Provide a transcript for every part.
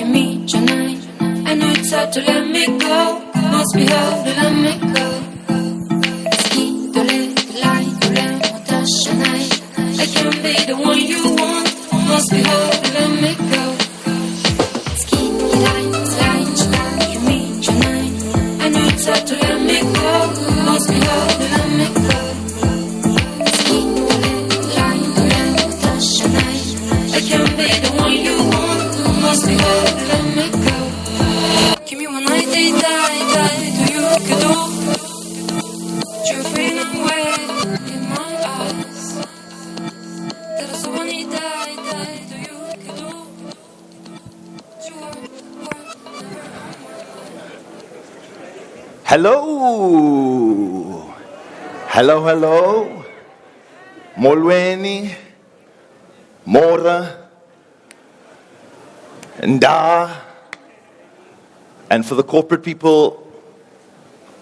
you meet your night. I know it's hard to let me go. Must be hard to let me go. Ski, dole, light, dole, touch a night. I can't be the one you want. Must be hard to let me go. Ski, light, you meet your night. I know it's hard to let me go. Must be hard to let me go. Ski, dole, light, touch a night. I can't be the one you want. Must be hard to let me go. Give me one night, die, do you could do? You're fading away in my eyes. That is one night, die, do you could do? Hello. Hello. Molweni, Mora, Nda. And for the corporate people,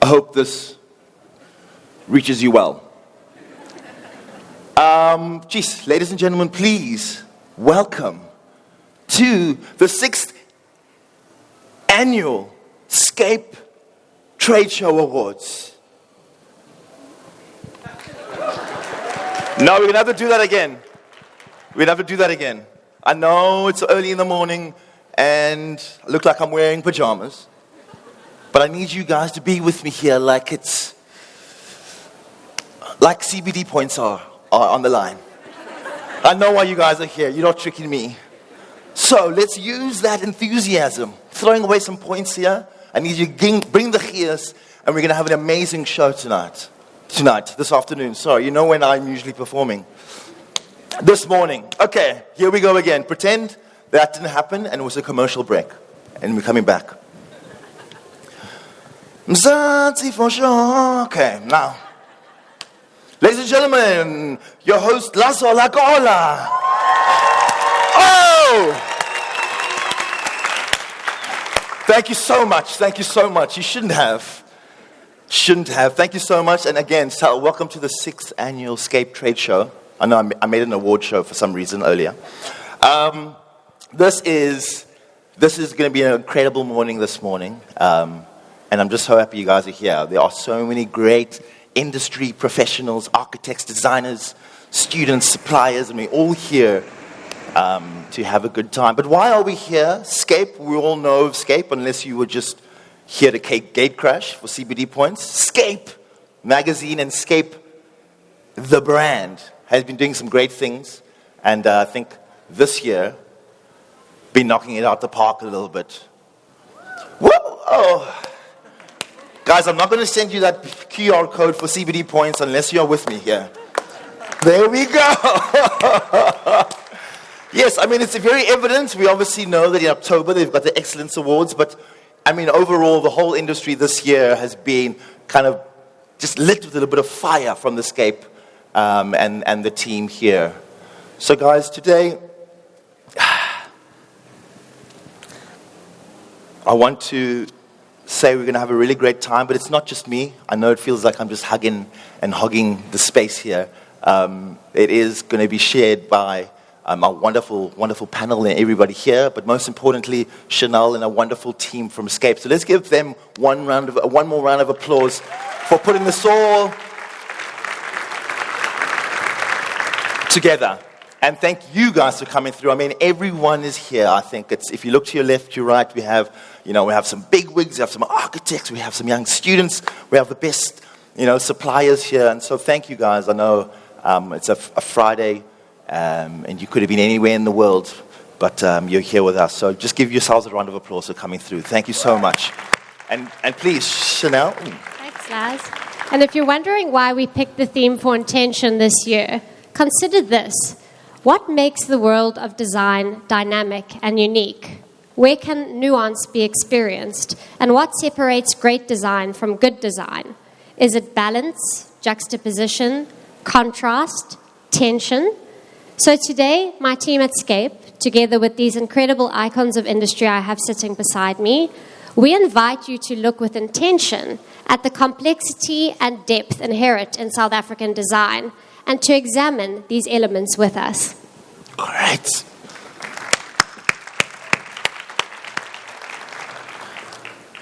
I hope this reaches you well. Ladies and gentlemen, please welcome to the 6th annual SCAPE Trade Show Awards. No, we're going to have to do that again. I know it's early in the morning and I look like I'm wearing pajamas, but I need you guys to be with me here like CBD points are on the line. I know why you guys are here. You're not tricking me. So let's use that enthusiasm. Throwing away some points here. I need you to bring the gears, and we're going to have an amazing show tonight, this afternoon. Sorry, you know when I'm usually performing. This morning. Okay, here we go again. Pretend that didn't happen and it was a commercial break. And we're coming back. Mzansi for sure. Okay, now. Ladies and gentlemen, your host, Lasso Lakola. Oh! Thank you so much. You shouldn't have. Thank you so much. And again, welcome to the 6th annual SCAPE Trade Show. I know I made an award show for some reason earlier. This is going to be an incredible morning this morning. And I'm just so happy you guys are here. There are so many great industry professionals, architects, designers, students, suppliers, and we're all here to have a good time. But why are we here? SCAPE, we all know of SCAPE, unless you were just here to gate crash for CBD points. SCAPE magazine and SCAPE, the brand, has been doing some great things. And I think this year, been knocking it out the park a little bit. Whoa! Oh. Guys, I'm not going to send you that QR code for CBD points unless you're with me here. There we go. Yes, I mean, it's very evident. We obviously know that in October they've got the Excellence Awards, but I mean, overall, the whole industry this year has been kind of just lit with a little bit of fire from the SCAPE and the team here. So guys, today, I want to say we're going to have a really great time, but it's not just me. I know it feels like I'm just hugging and hogging the space here. It is going to be shared by our wonderful, wonderful panel and everybody here, but most importantly, Chanel and a wonderful team from SCAPE. So let's give them one more round of applause for putting this all together. And thank you guys for coming through. I mean, everyone is here. I think if you look to your left, your right, we have some big wigs, we have some architects, we have some young students, we have the best, suppliers here. And so thank you guys. I know it's a Friday, and you could have been anywhere in the world, but you're here with us. So just give yourselves a round of applause for coming through. Thank you so much. And please, Chanel. Thanks, Laz. And if you're wondering why we picked the theme for intention this year, consider this. What makes the world of design dynamic and unique? Where can nuance be experienced? And what separates great design from good design? Is it balance, juxtaposition, contrast, tension? So today, my team at SCAPE, together with these incredible icons of industry I have sitting beside me, we invite you to look with intention at the complexity and depth inherent in South African design and to examine these elements with us. Great.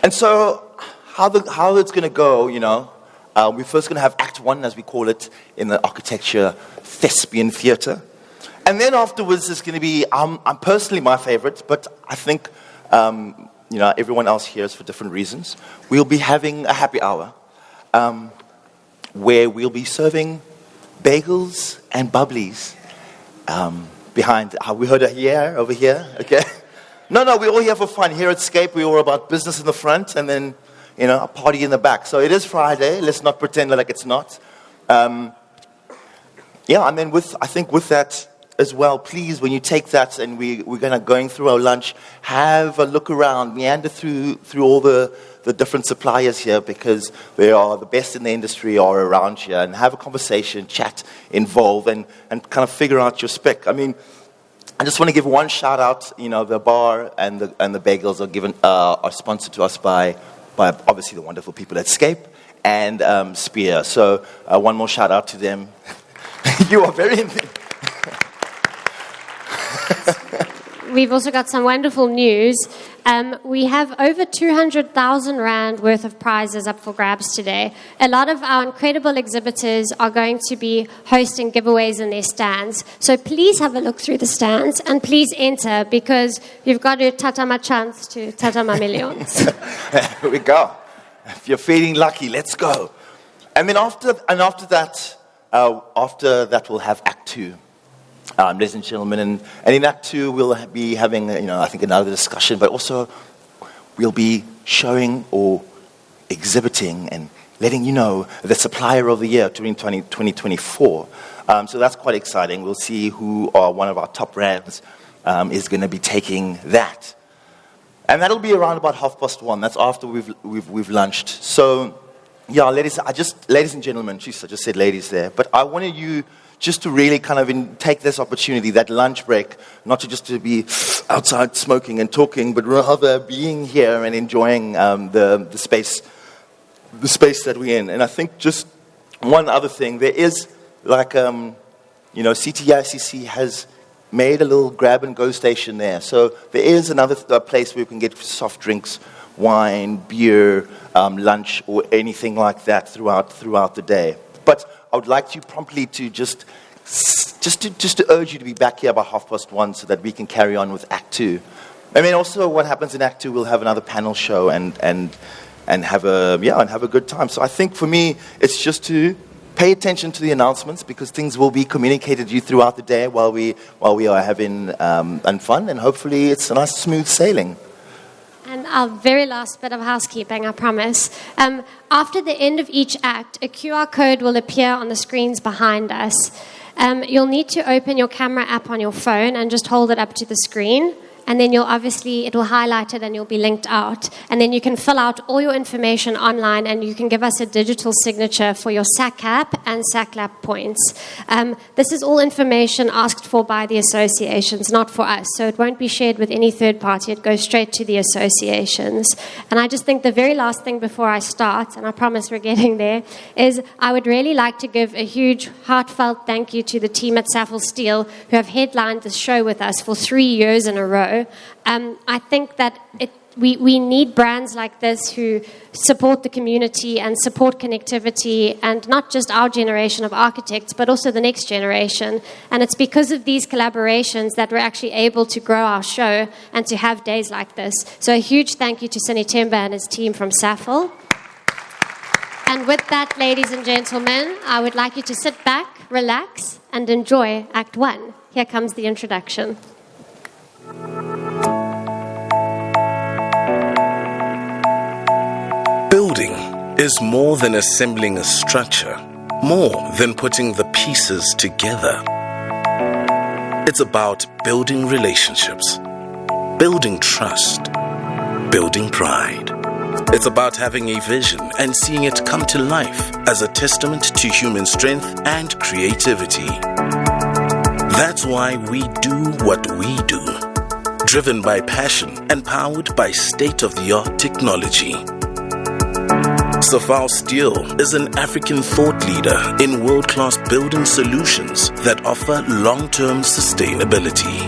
And so how it's going to go, we're first going to have Act 1, as we call it, in the architecture thespian theatre. And then afterwards is going to be, I'm personally my favorite, but I think, everyone else here is for different reasons. We'll be having a happy hour where we'll be serving bagels and bubblies behind. We heard it here, over here, okay? No, we're all here for fun. Here at SCAPE, we're all about business in the front and then, a party in the back. So it is Friday. Let's not pretend like it's not. And then I think with that as well, please, when you take that and we're going through our lunch, have a look around, meander through all the different suppliers here, because they are the best in the industry are around here, and have a conversation, chat, involve, and kind of figure out your spec. I mean, I just want to give one shout out. The bar and the bagels are sponsored to us by obviously the wonderful people at SCAPE and Spear. So one more shout out to them. You are very. We've also got some wonderful news. We have over 200,000 Rand worth of prizes up for grabs today. A lot of our incredible exhibitors are going to be hosting giveaways in their stands. So please have a look through the stands and please enter, because you've got to tatama chance to tatama millions. Here we go. If you're feeling lucky, let's go. And then after that, we'll have Act 2. Ladies and gentlemen, and in Act 2 we'll be having, I think another discussion, but also we'll be showing or exhibiting and letting you know the Supplier of the Year during 2024. So that's quite exciting. We'll see who one of our top brands is going to be taking that. And that'll be around about 1:30. That's after we've lunched. So, ladies and gentlemen, I just said ladies there, but I wanted you just to really kind of take this opportunity, that lunch break, not to be outside smoking and talking, but rather being here and enjoying the space that we're in. And I think just one other thing, there is CTICC has made a little grab-and-go station there. So there is another place where you can get soft drinks, wine, beer, lunch, or anything like that throughout the day. But I would like you promptly to just to urge you to be back here by 1:30 so that we can carry on with Act 2. I mean, also what happens in Act 2, we'll have another panel show and have a good time. So I think for me, it's just to pay attention to the announcements, because things will be communicated to you throughout the day while we are having fun, and hopefully it's a nice smooth sailing. And our very last bit of housekeeping, I promise. After the end of each act, a QR code will appear on the screens behind us. You'll need to open your camera app on your phone and just hold it up to the screen. And then it will highlight it and you'll be linked out. And then you can fill out all your information online, and you can give us a digital signature for your SACAP and SACLAP points. This is all information asked for by the associations, not for us. So it won't be shared with any third party. It goes straight to the associations. And I just think the very last thing before I start, and I promise we're getting there, is I would really like to give a huge heartfelt thank you to the team at Safel Steel, who have headlined this show with us for 3 years in a row. I think that we need brands like this who support the community and support connectivity, and not just our generation of architects, but also the next generation. And it's because of these collaborations that we're actually able to grow our show and to have days like this. So a huge thank you to Sunny Temba and his team from Safel. And with that, ladies and gentlemen, I would like you to sit back, relax, and enjoy Act 1. Here comes the introduction. Building is more than assembling a structure, more than putting the pieces together. It's about building relationships, building trust, building pride. It's about having a vision and seeing it come to life as a testament to human strength and creativity. That's why we do what we do, driven by passion and powered by state-of-the-art technology. Safel Steel is an African thought leader in world-class building solutions that offer long-term sustainability.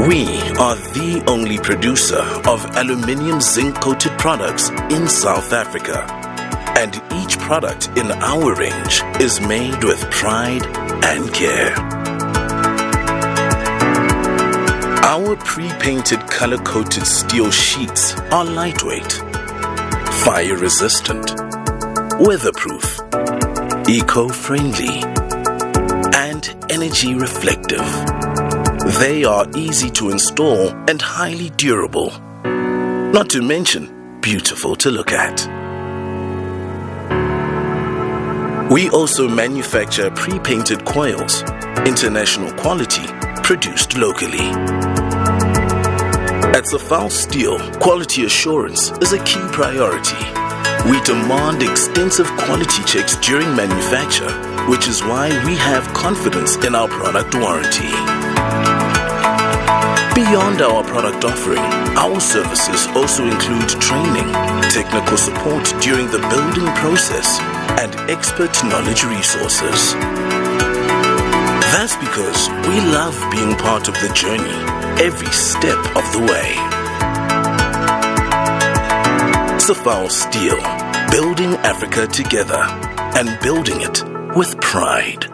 We are the only producer of aluminium zinc-coated products in South Africa, and each product in our range is made with pride and care. Our pre-painted color-coated steel sheets are lightweight, fire-resistant, weatherproof, eco-friendly, and energy-reflective. They are easy to install and highly durable, not to mention beautiful to look at. We also manufacture pre-painted coils, international quality, produced locally. At Safal Steel, quality assurance is a key priority. We demand extensive quality checks during manufacture, which is why we have confidence in our product warranty. Beyond our product offering, our services also include training, technical support during the building process, and expert knowledge resources. That's because we love being part of the journey, every step of the way. Safal Steel, building Africa together and building it with pride.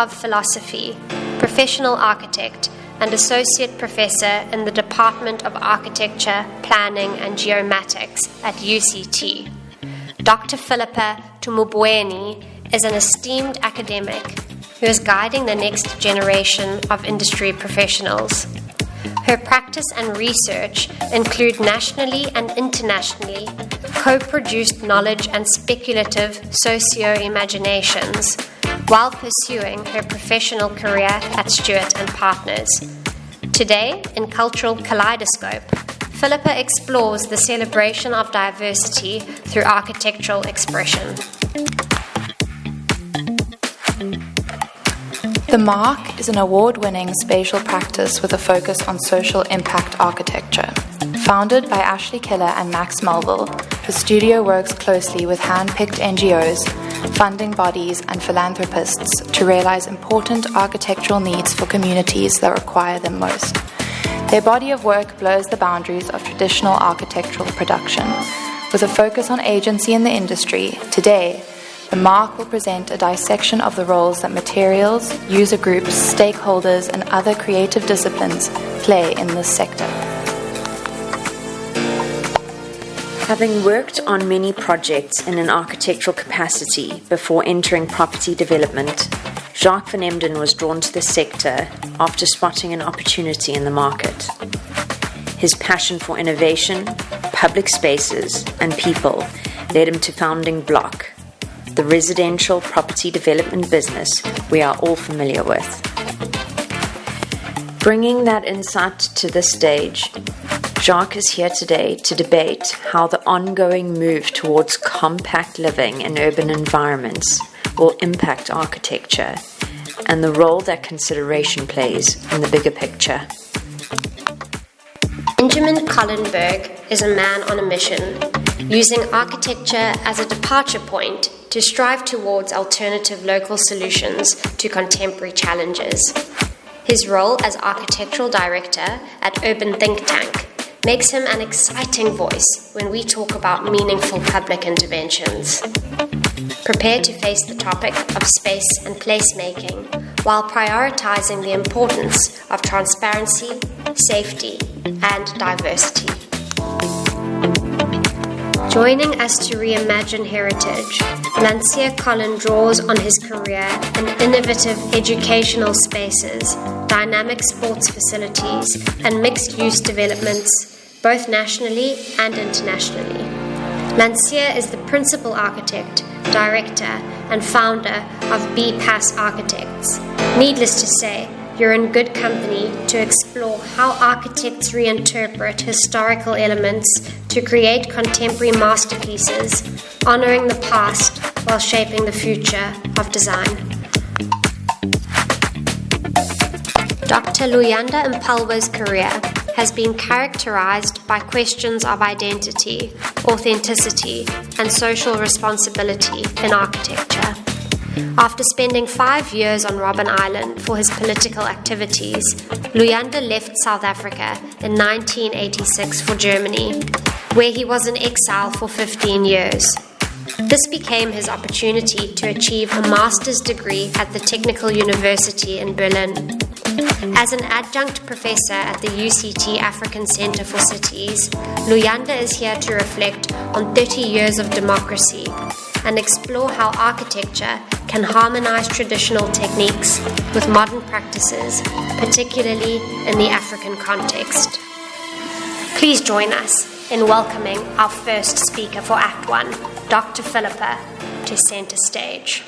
of Philosophy, professional architect, and associate professor in the Department of Architecture, Planning and Geomatics at UCT. Dr. Philippa Tumubweinee is an esteemed academic who is guiding the next generation of industry professionals. Her practice and research include nationally and internationally co-produced knowledge and speculative socio-imaginations while pursuing her professional career at Stewart and Partners. Today, in Cultural Kaleidoscope, Philippa explores the celebration of diversity through architectural expression. The Mark is an award-winning spatial practice with a focus on social impact architecture. Founded by Ashley Killer and Max Melville, the studio works closely with hand-picked NGOs, funding bodies and philanthropists to realize important architectural needs for communities that require them most. Their body of work blurs the boundaries of traditional architectural production. With a focus on agency in the industry, today, the Mark will present a dissection of the roles that materials, user groups, stakeholders, and other creative disciplines play in this sector. Having worked on many projects in an architectural capacity before entering property development, Jacques van Emden was drawn to the sector after spotting an opportunity in the market. His passion for innovation, public spaces, and people led him to founding Block, the residential property development business we are all familiar with. Bringing that insight to this stage, Jacques is here today to debate how the ongoing move towards compact living in urban environments will impact architecture and the role that consideration plays in the bigger picture. Benjamin Collenberg is a man on a mission, using architecture as a departure point to strive towards alternative local solutions to contemporary challenges. His role as architectural director at Urban Think Tank makes him an exciting voice when we talk about meaningful public interventions. Prepare to face the topic of space and placemaking while prioritizing the importance of transparency, safety, and diversity. Joining us to reimagine heritage, Lancia Collin draws on his career in innovative educational spaces, dynamic sports facilities, and mixed-use developments, both nationally and internationally. Lancia is the principal architect, director, and founder of BPAS Architects. Needless to say, you're in good company to explore how architects reinterpret historical elements to create contemporary masterpieces, honoring the past while shaping the future of design. Dr. Luyanda Mphalwa's career has been characterized by questions of identity, authenticity, and social responsibility in architecture. After spending 5 years on Robben Island for his political activities, Luyanda left South Africa in 1986 for Germany, where he was in exile for 15 years. This became his opportunity to achieve a master's degree at the Technical University in Berlin. As an adjunct professor at the UCT African Center for Cities, Luyanda is here to reflect on 30 years of democracy and explore how architecture can harmonize traditional techniques with modern practices, particularly in the African context. Please join us in welcoming our first speaker for Act 1, Dr. Philippa, to center stage.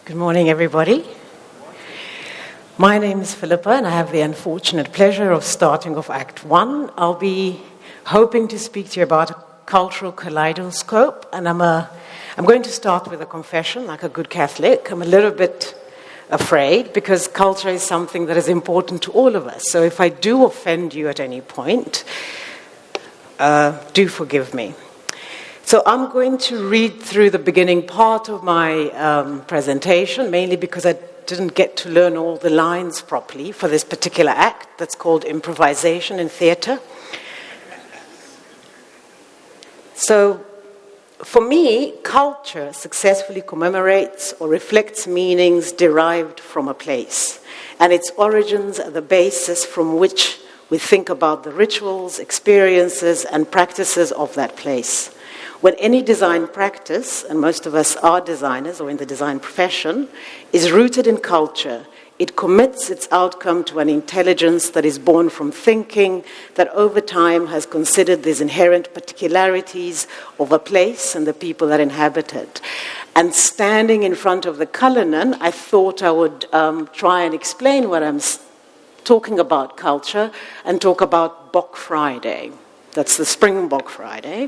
Good morning, everybody. My name is Philippa, and I have the unfortunate pleasure of starting off Act 1. I'll be hoping to speak to you about a cultural kaleidoscope, and I'm going to start with a confession, like a good Catholic. I'm a little bit afraid, because culture is something that is important to all of us. So if I do offend you at any point, do forgive me. So I'm going to read through the beginning part of my presentation, mainly because I didn't get to learn all the lines properly for this particular act that's called improvisation in theatre. So for me, culture successfully commemorates or reflects meanings derived from a place, and its origins are the basis from which we think about the rituals, experiences, and practices of that place. When any design practice, and most of us are designers or in the design profession, is rooted in culture, it commits its outcome to an intelligence that is born from thinking that over time has considered these inherent particularities of a place and the people that inhabit it. And standing in front of the Cullinan, I thought I would try and explain what I'm talking about culture and talk about Bok Friday. That's the Springbok Friday.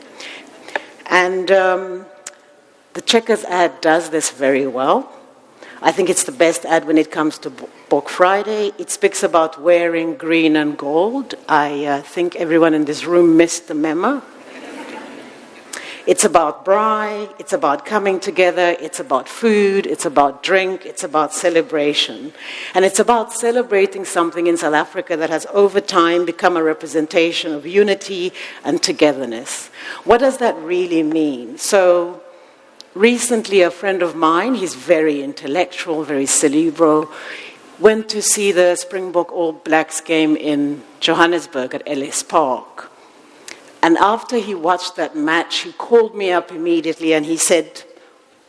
And the Checkers ad does this very well. I think it's the best ad when it comes to Bok Friday. It speaks about wearing green and gold. I think everyone in this room missed the memo. It's about braai, it's about coming together, it's about food, it's about drink, it's about celebration. And it's about celebrating something in South Africa that has over time become a representation of unity and togetherness. What does that really mean? So recently a friend of mine, he's very intellectual, very cerebral, went to see the Springbok All Blacks game in Johannesburg at Ellis Park. And after he watched that match, he called me up immediately and he said,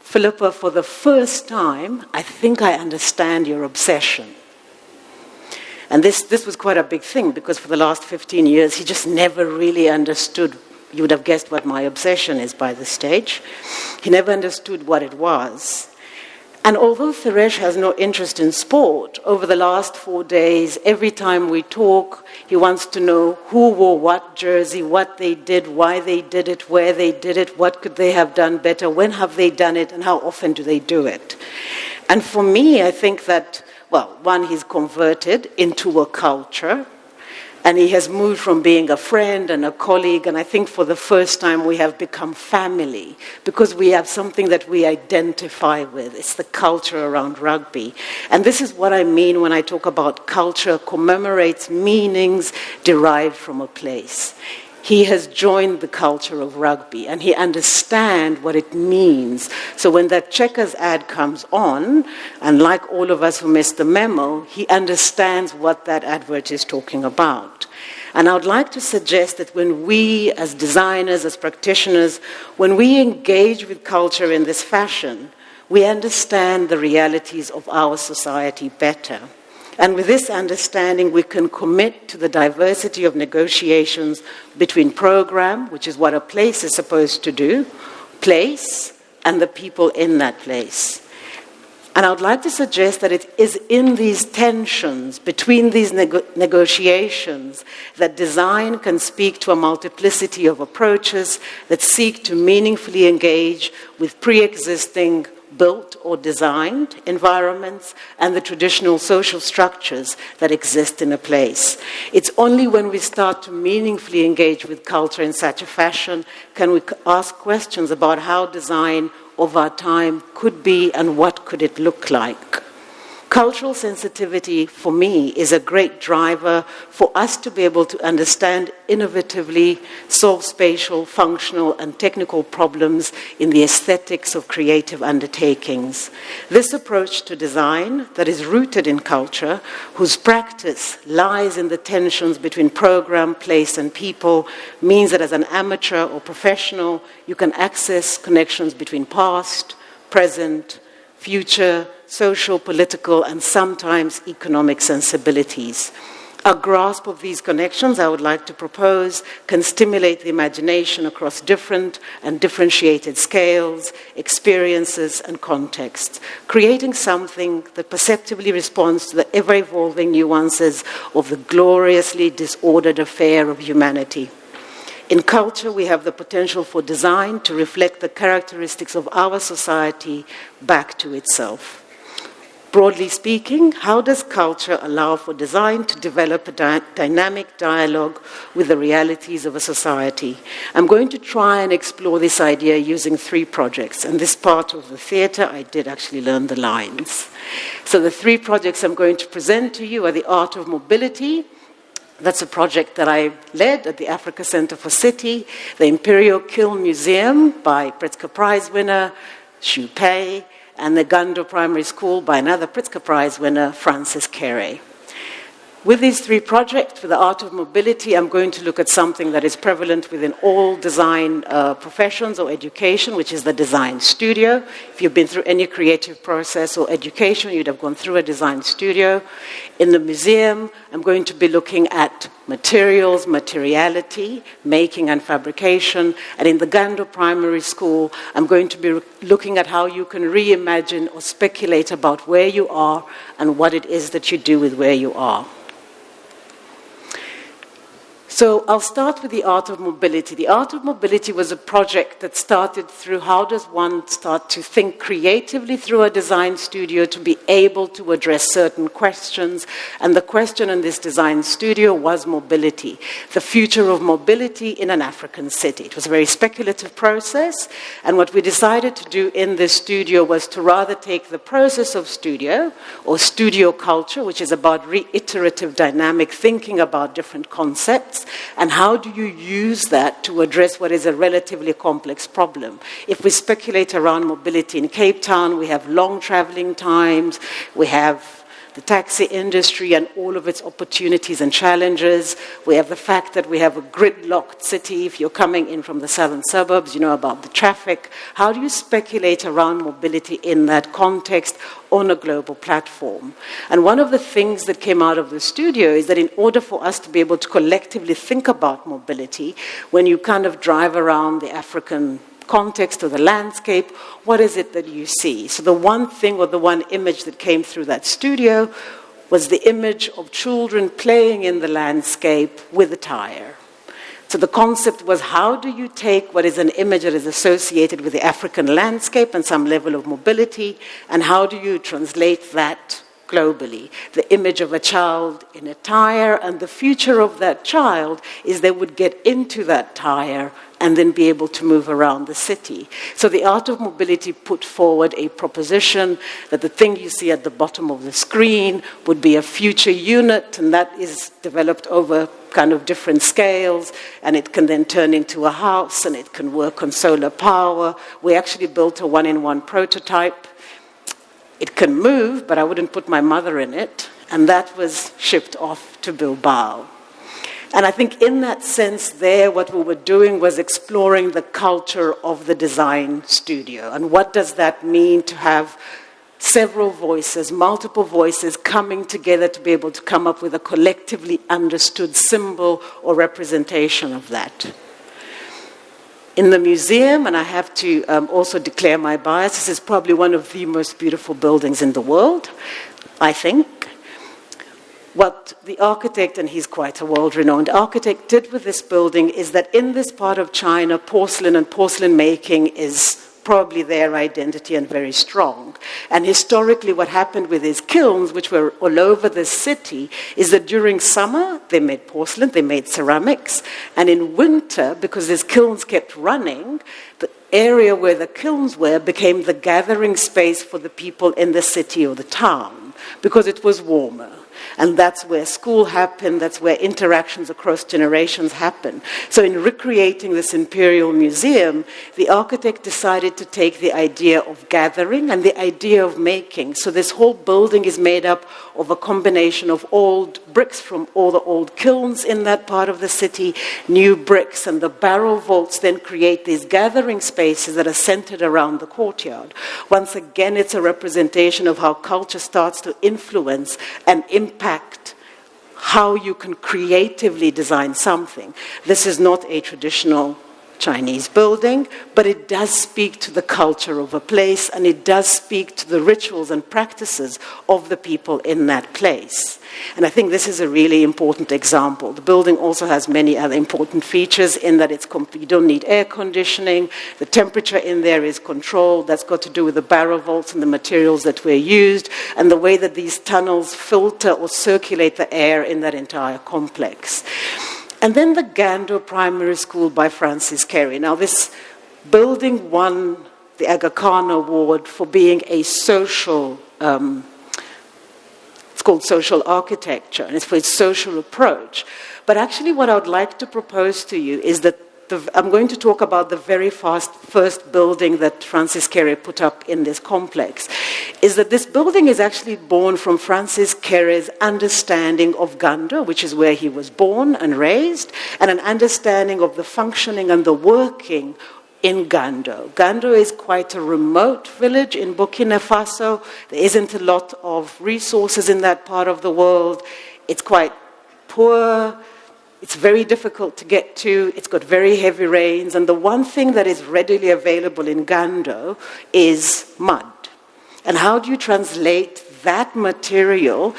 Philippa, for the first time, I think I understand your obsession. And this was quite a big thing, because for the last 15 years, he just never really understood. You would have guessed what my obsession is by this stage. He never understood what it was. And although Suresh has no interest in sport, over the last 4 days, every time we talk, he wants to know who wore what jersey, what they did, why they did it, where they did it, what could they have done better, when have they done it, and how often do they do it. And for me, I think that, well, one, he's converted into a culture, and he has moved from being a friend and a colleague, and I think for the first time we have become family, because we have something that we identify with. It's the culture around rugby. And this is what I mean when I talk about culture commemorates meanings derived from a place. He has joined the culture of rugby and he understands what it means. So when that Checkers ad comes on, and like all of us who missed the memo, he understands what that advert is talking about. And I would like to suggest that when we, as designers, as practitioners, when we engage with culture in this fashion, we understand the realities of our society better. And with this understanding, we can commit to the diversity of negotiations between program, which is what a place is supposed to do, place, and the people in that place. And I would like to suggest that it is in these tensions, between these negotiations, that design can speak to a multiplicity of approaches that seek to meaningfully engage with pre-existing built or designed environments and the traditional social structures that exist in a place. It's only when we start to meaningfully engage with culture in such a fashion can we ask questions about how design of our time could be and what could it look like. Cultural sensitivity, for me, is a great driver for us to be able to understand innovatively, solve spatial, functional, and technical problems in the aesthetics of creative undertakings. This approach to design that is rooted in culture, whose practice lies in the tensions between program, place, and people, means that as an amateur or professional, you can access connections between past, present, future, social, political, and sometimes economic sensibilities. A grasp of these connections, I would like to propose, can stimulate the imagination across different and differentiated scales, experiences, and contexts, creating something that perceptibly responds to the ever-evolving nuances of the gloriously disordered affair of humanity. In culture, we have the potential for design to reflect the characteristics of our society back to itself. Broadly speaking, how does culture allow for design to develop a dynamic dialogue with the realities of a society? I'm going to try and explore this idea using 3 projects. And this part of the theatre, I did actually learn the lines. So the 3 projects I'm going to present to you are the Art of Mobility. That's a project that I led at the Africa Center for City, the Imperial Kiln Museum by Pritzker Prize winner Xu Pei, and the Gando Primary School by another Pritzker Prize winner, Francis Kere. With these 3 projects, for the Art of Mobility, I'm going to look at something that is prevalent within all design professions or education, which is the design studio. If you've been through any creative process or education, you'd have gone through a design studio. In the museum, I'm going to be looking at materials, materiality, making and fabrication. And in the Gando Primary School, I'm going to be looking at how you can reimagine or speculate about where you are and what it is that you do with where you are. So I'll start with the Art of Mobility. The Art of Mobility was a project that started through how does one start to think creatively through a design studio to be able to address certain questions. And the question in this design studio was mobility, the future of mobility in an African city. It was a very speculative process. And what we decided to do in this studio was to rather take the process of studio or studio culture, which is about reiterative dynamic thinking about different concepts, and how do you use that to address what is a relatively complex problem? If we speculate around mobility in Cape Town, we have long traveling times, we have the taxi industry and all of its opportunities and challenges. We have the fact that we have a gridlocked city. If you're coming in from the southern suburbs, you know about the traffic. How do you speculate around mobility in that context on a global platform? And one of the things that came out of the studio is that in order for us to be able to collectively think about mobility, when you kind of drive around the African context or the landscape, what is it that you see? So the one thing or the one image that came through that studio was the image of children playing in the landscape with a tire. So the concept was, how do you take what is an image that is associated with the African landscape and some level of mobility, and how do you translate that globally? The image of a child in a tire, and the future of that child is they would get into that tire and then be able to move around the city. So the Art of Mobility put forward a proposition that the thing you see at the bottom of the screen would be a future unit, and that is developed over kind of different scales, and it can then turn into a house, and it can work on solar power. We actually built a one-in-one prototype. It can move, but I wouldn't put my mother in it, and that was shipped off to Bilbao. And I think in that sense there, what we were doing was exploring the culture of the design studio, and what does that mean to have several voices, multiple voices coming together to be able to come up with a collectively understood symbol or representation of that. In the museum, and I have to also declare my bias, this is probably one of the most beautiful buildings in the world, I think. What the architect, and he's quite a world-renowned architect, did with this building is that in this part of China, porcelain and porcelain making is probably their identity and very strong. And historically what happened with these kilns, which were all over the city, is that during summer they made porcelain, they made ceramics, and in winter, because these kilns kept running, the area where the kilns were became the gathering space for the people in the city or the town, because it was warmer. And that's where school happened, that's where interactions across generations happen. So in recreating this imperial museum, the architect decided to take the idea of gathering and the idea of making. So this whole building is made up of a combination of old bricks from all the old kilns in that part of the city, new bricks, and the barrel vaults then create these gathering spaces that are centered around the courtyard. Once again, it's a representation of how culture starts to influence and impact how you can creatively design something. This is not a traditional Chinese building, but it does speak to the culture of a place, and it does speak to the rituals and practices of the people in that place. And I think this is a really important example. The building also has many other important features in that you don't need air conditioning, the temperature in there is controlled, that's got to do with the barrel vaults and the materials that were used, and the way that these tunnels filter or circulate the air in that entire complex. And then the Gando Primary School by Francis Carey. Now this building won the Aga Khan Award for being a social, it's called social architecture, and it's for its social approach. But actually what I would like to propose to you is that I'm going to talk about the very first building that Francis Carey put up in this complex, is that this building is actually born from Francis Carey's understanding of Gando, which is where he was born and raised, and an understanding of the functioning and the working in Gando. Gando is quite a remote village in Burkina Faso. There isn't a lot of resources in that part of the world. It's quite poor. It's very difficult to get to. It's got very heavy rains. And the one thing that is readily available in Gando is mud. And how do you translate that material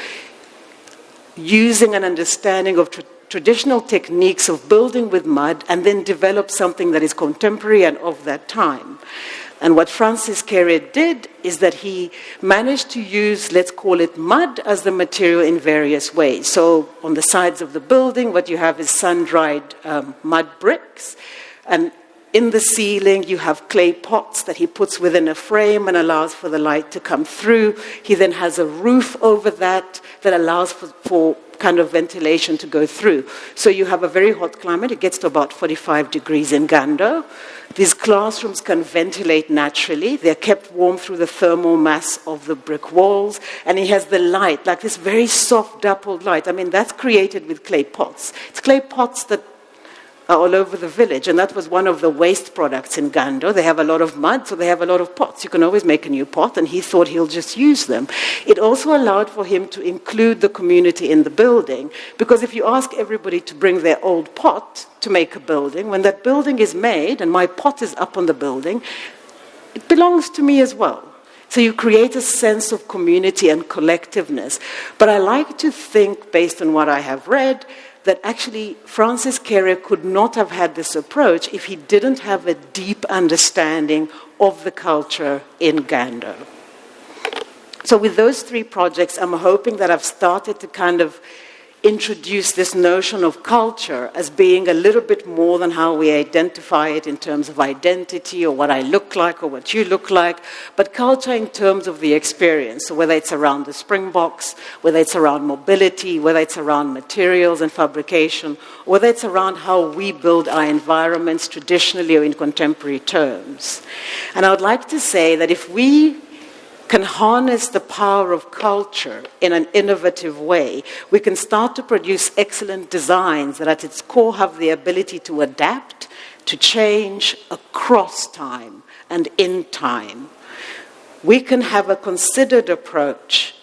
using an understanding of traditional techniques of building with mud and then develop something that is contemporary and of that time? And what Francis Carey did is that he managed to use, let's call it mud, as the material in various ways. So on the sides of the building, what you have is sun-dried mud bricks. And in the ceiling, you have clay pots that he puts within a frame and allows for the light to come through. He then has a roof over that allows for kind of ventilation to go through. So you have a very hot climate. It gets to about 45 degrees in Gando. These classrooms can ventilate naturally. They're kept warm through the thermal mass of the brick walls. And he has the light, like this very soft, dappled light. I mean, that's created with clay pots. It's clay pots that are all over the village. And that was one of the waste products in Gando. They have a lot of mud, so they have a lot of pots. You can always make a new pot, and he thought he'll just use them. It also allowed for him to include the community in the building, because if you ask everybody to bring their old pot to make a building, when that building is made, and my pot is up on the building, it belongs to me as well. So you create a sense of community and collectiveness. But I like to think, based on what I have read, that actually Francis Carey could not have had this approach if he didn't have a deep understanding of the culture in Gando. So with those three projects, I'm hoping that I've started to kind of introduce this notion of culture as being a little bit more than how we identify it in terms of identity or what I look like or what you look like, but culture in terms of the experience. So whether it's around the Springboks, whether it's around mobility, whether it's around materials and fabrication, whether it's around how we build our environments traditionally or in contemporary terms. And I would like to say that if we can harness the power of culture in an innovative way, we can start to produce excellent designs that at its core have the ability to adapt, to change across time and in time. We can have a considered approach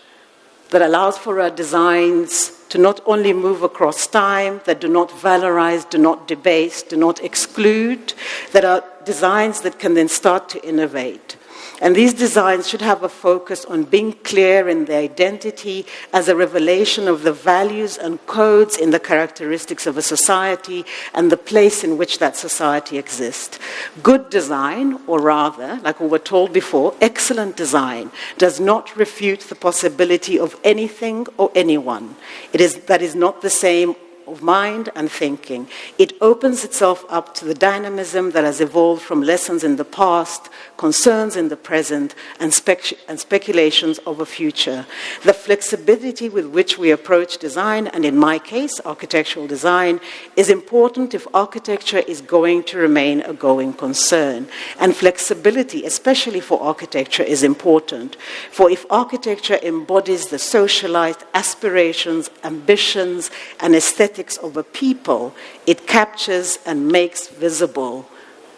that allows for our designs to not only move across time, that do not valorize, do not debase, do not exclude, that are designs that can then start to innovate. And these designs should have a focus on being clear in their identity as a revelation of the values and codes in the characteristics of a society and the place in which that society exists. Good design, or rather, like we were told before, excellent design, does not refute the possibility of anything or anyone. That is not the same of mind and thinking. It opens itself up to the dynamism that has evolved from lessons in the past, concerns in the present, and speculations of a future. The flexibility with which we approach design, and in my case, architectural design, is important if architecture is going to remain a going concern. And flexibility, especially for architecture, is important. For if architecture embodies the socialized aspirations, ambitions, and aesthetics of a people, it captures and makes visible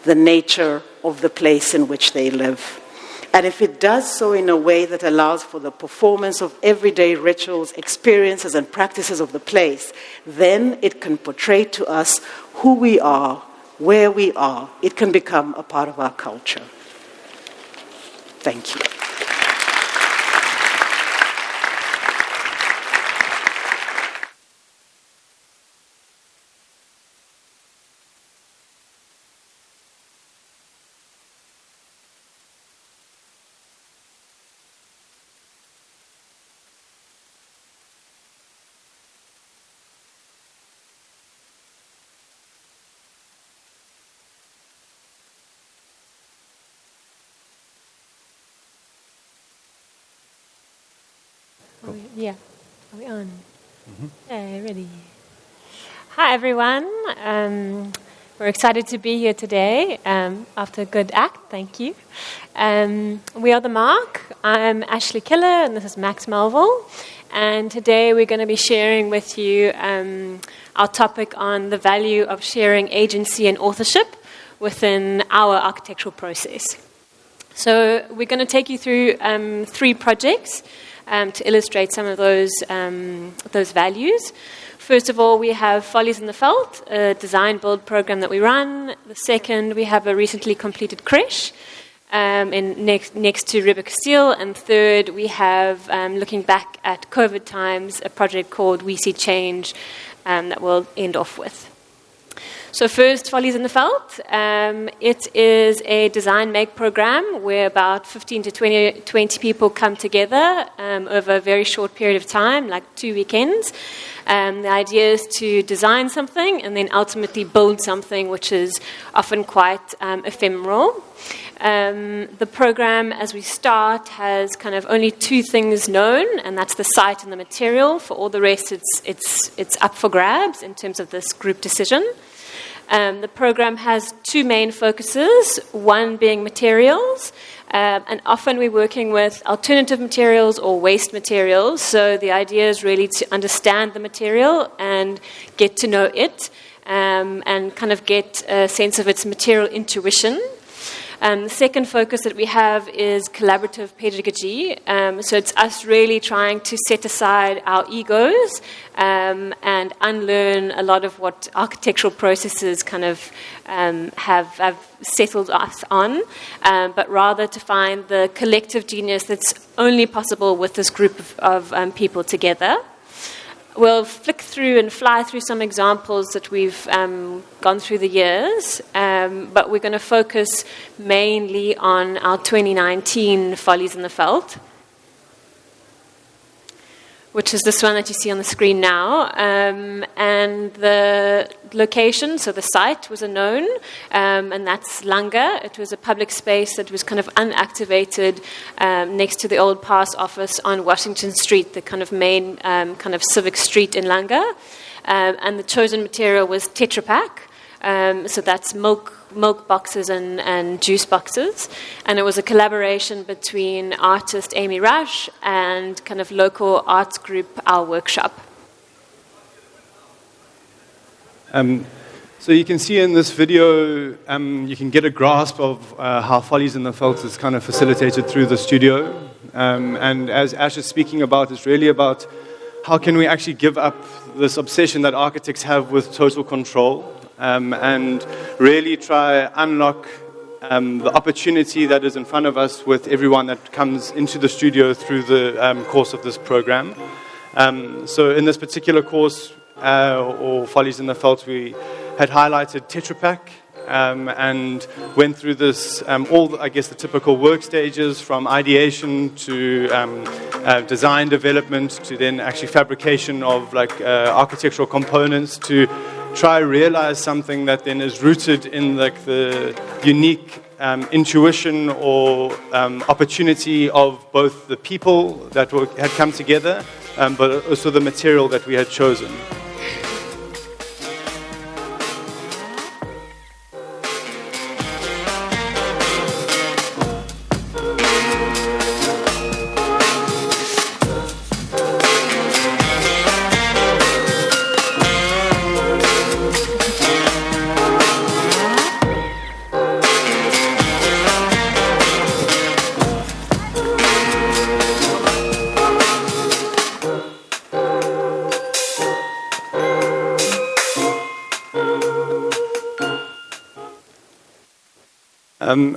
the nature of the place in which they live. And if it does so in a way that allows for the performance of everyday rituals, experiences, and practices of the place, then it can portray to us who we are, where we are. It can become a part of our culture. Thank you. Yeah, are we on? Okay, ready. Hi, everyone. We're excited to be here today after a good act. Thank you. We are The Mark. I'm Ashley Killer, and this is Max Melville. And today we're going to be sharing with you our topic on the value of sharing agency and authorship within our architectural process. So we're going to take you through 3 projects to illustrate some of those values. First of all, we have Follies in the Veld, a design build program that we run. The second, we have a recently completed creche next to Rebecca Steele. And third, we have, looking back at COVID times, a project called We See Change that we'll end off with. So first, Follies in the Veld. It is a design-make program where about 15 to 20 people come together over a very short period of time, like 2 weekends. The idea is to design something and then ultimately build something which is often quite ephemeral. The program, as we start, has kind of only 2 things known, and that's the site and the material. For all the rest, it's up for grabs in terms of this group decision. The program has 2 main focuses, one being materials, and often we're working with alternative materials or waste materials, so the idea is really to understand the material and get to know it, and kind of get a sense of its material intuition. The second focus that we have is collaborative pedagogy. So it's us really trying to set aside our egos and unlearn a lot of what architectural processes kind of have settled us on, but rather to find the collective genius that's only possible with this group of people together. We'll flick through and fly through some examples that we've gone through the years, but we're going to focus mainly on our 2019 Follies in the Veld. which is this one that you see on the screen now. And the location, so the site, was unknown, and that's Langa. It was a public space that was kind of unactivated next to the old pass office on Washington Street, the kind of main kind of civic street in Langa. And the chosen material was Tetra Pak. So that's milk boxes and juice boxes. And it was a collaboration between artist Amy Rush and kind of local arts group Our Workshop. So you can see in this video, you can get a grasp of how Follies in the Veld is kind of facilitated through the studio. And as Ash is speaking about, it's really about how can we actually give up this obsession that architects have with total control, and really try unlock the opportunity that is in front of us with everyone that comes into the studio through the course of this program. So in this particular course, or Follies in the Veld, we had highlighted Tetra Pak, and went through this, the typical work stages from ideation to design development to then actually fabrication of architectural components to try realize something that then is rooted in the unique intuition or opportunity of both the people that had come together, but also the material that we had chosen.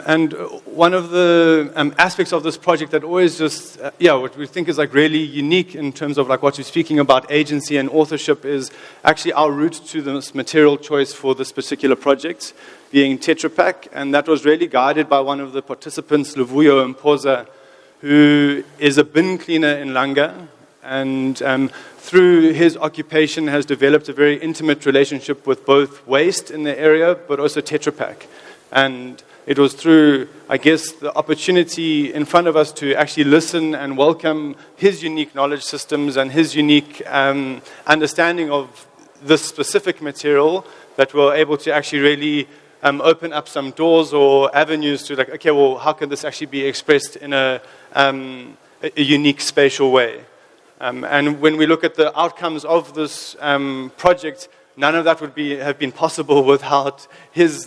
And one of the aspects of this project that always just, what we think is really unique in terms of what you're speaking about, agency and authorship, is actually our route to this material choice for this particular project, being Tetra Pak. And that was really guided by one of the participants, Luvuyo Mpoza, who is a bin cleaner in Langa. And through his occupation has developed a very intimate relationship with both waste in the area, but also Tetra Pak. And it was through, the opportunity in front of us to actually listen and welcome his unique knowledge systems and his unique understanding of this specific material that we were able to actually really open up some doors or avenues to how can this actually be expressed in a unique spatial way? And when we look at the outcomes of this project, none of that would have been possible without his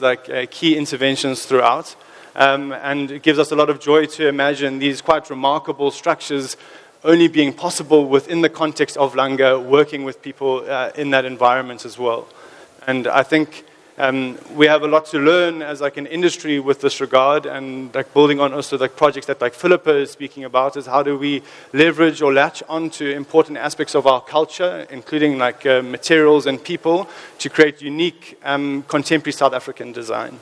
key interventions throughout. And it gives us a lot of joy to imagine these quite remarkable structures only being possible within the context of Langa, working with people in that environment as well. And I think we have a lot to learn as an industry with this regard, and building on also projects that Philippa is speaking about, is how do we leverage or latch onto important aspects of our culture, including materials and people, to create unique contemporary South African design.